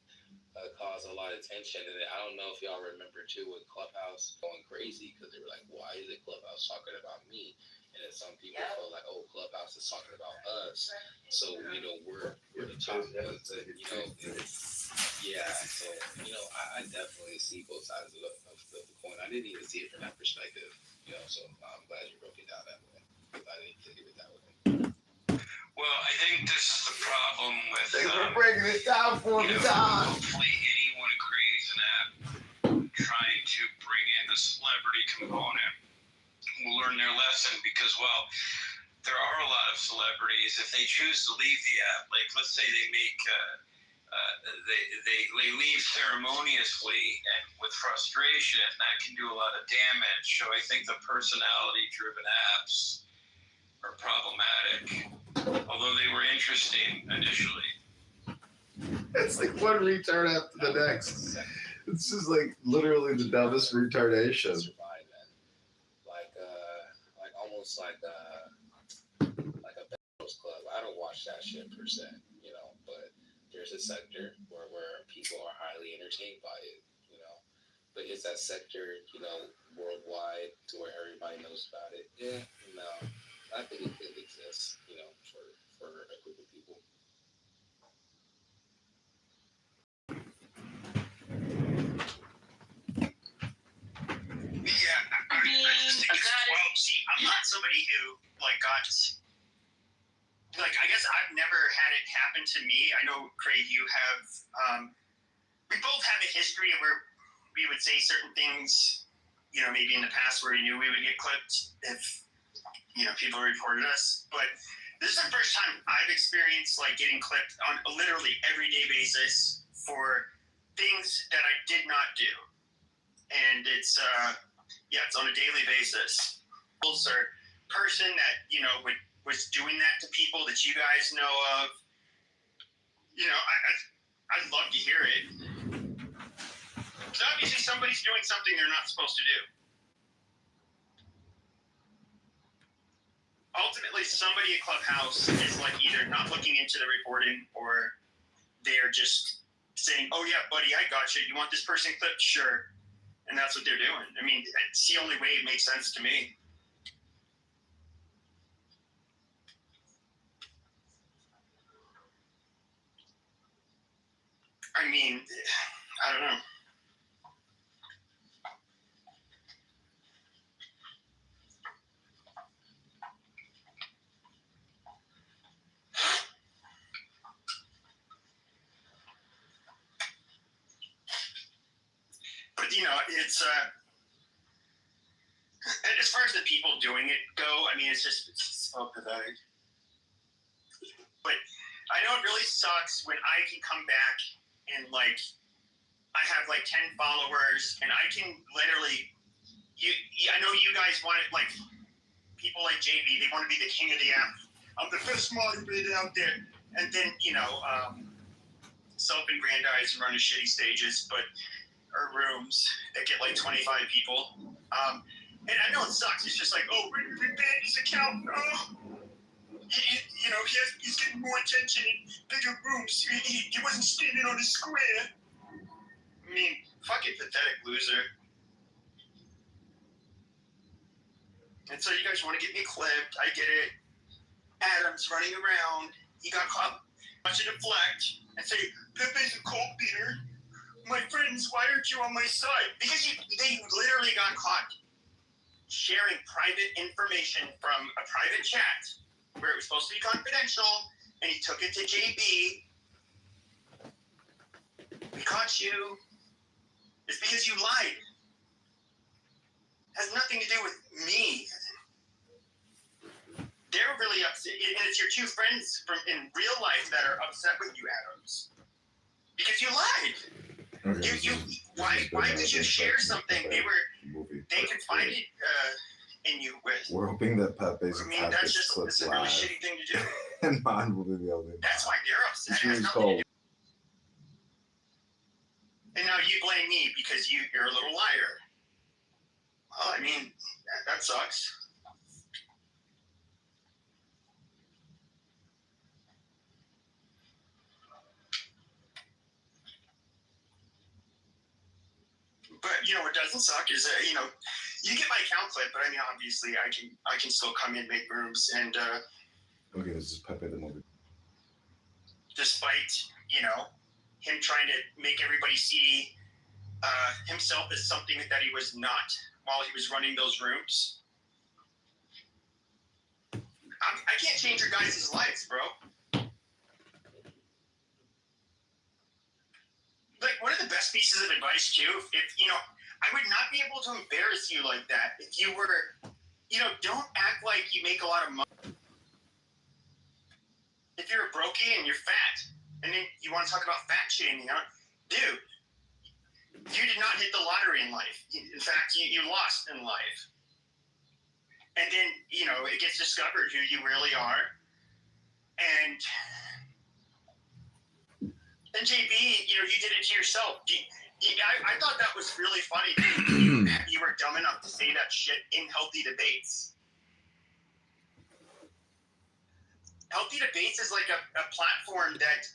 cause a lot of tension. And I don't know if y'all remember, too, with Clubhouse going crazy because they were like, why is it Clubhouse talking about me? And then some people felt like, oh, Clubhouse is talking about us. So, we're the top ones. Yeah. So, I definitely see both sides of the coin. I didn't even see it from that perspective. So I'm glad you broke it down that way. Because I didn't think of it that way. Well, I think this is the problem with. Thanks for breaking it down for me, Don. Hopefully, anyone who creates an app trying to bring in the celebrity component will learn their lesson because, well, there are a lot of celebrities. If they choose to leave the app, like let's say they make. They leave ceremoniously and with frustration, that can do a lot of damage. So I think the personality-driven apps are problematic, although they were interesting initially. It's like one retard after the next. It's just like literally the dumbest retardation. Like almost like a Bell's Club. I don't watch that shit per se, but there's a sector where people are highly entertained by it, But is that sector, worldwide to where everybody knows about it? Yeah, no. I think it could exist, for a group of people. Yeah, I just think see, I'm not somebody who got I guess I've never had it happen to me. I know, Craig, you have. We both have a history where we would say certain things, maybe in the past where we knew we would get clipped if, people reported us. But this is the first time I've experienced getting clipped on a literally everyday basis for things that I did not do. And it's on a daily basis. Or person that, was doing that to people that you guys know of, I'd love to hear it. Because obviously somebody's doing something they're not supposed to do. Ultimately, somebody at Clubhouse is either not looking into the reporting or they're just saying, oh yeah, buddy, I got you. You want this person clipped? Sure. And that's what they're doing. I mean, it's the only way it makes sense to me. I mean, I don't know. But, it's, as far as the people doing it go, I mean, it's so pathetic. But I know it really sucks when I can come back and, I have 10 followers and I can literally, I know you guys want it, people like JB, they want to be the king of the app. I'm the best moderator out there. And then, self-aggrandize and run to shitty stages, or rooms that get 25 people. And I know it sucks. It's just oh, we banned his account. Oh. He's getting more attention in bigger rooms. He wasn't standing on the square. I mean, fucking pathetic loser. And so you guys want to get me clipped. I get it. Adam's running around. He got caught. Watch it deflect and say, Pepe's a cult leader. My friends, why aren't you on my side? Because they literally got caught sharing private information from a private chat where it was supposed to be confidential, and he took it to JB. We caught you. It's because you lied. It has nothing to do with me. They're really upset, and it's your two friends in real life that are upset with you, Adams, because you lied. Okay, why would you share something they could find it in you with? We're hoping that Pepe's that's a really shitty thing to do. And mine will be able to. That's why they're upset. It's really cold. And now you blame me because you're a little liar. Well, I mean, that sucks. But what doesn't suck is that you get my account clip, but I mean obviously I can still come in, make rooms, and okay, this is Pepe the movie. Despite him trying to make everybody see himself as something that he was not while he was running those rooms. I can't change your guys' lives, bro. One of the best pieces of advice too, if I would not be able to embarrass you like that if you were, don't act like you make a lot of money. If you're a brokey and you're fat, and then you want to talk about fat shaming, dude, you did not hit the lottery in life. In fact, you lost in life. And then, it gets discovered who you really are. And JB, you did it to yourself. I thought that was really funny. You were dumb enough to say that shit in Healthy Debates. Healthy Debates is a platform that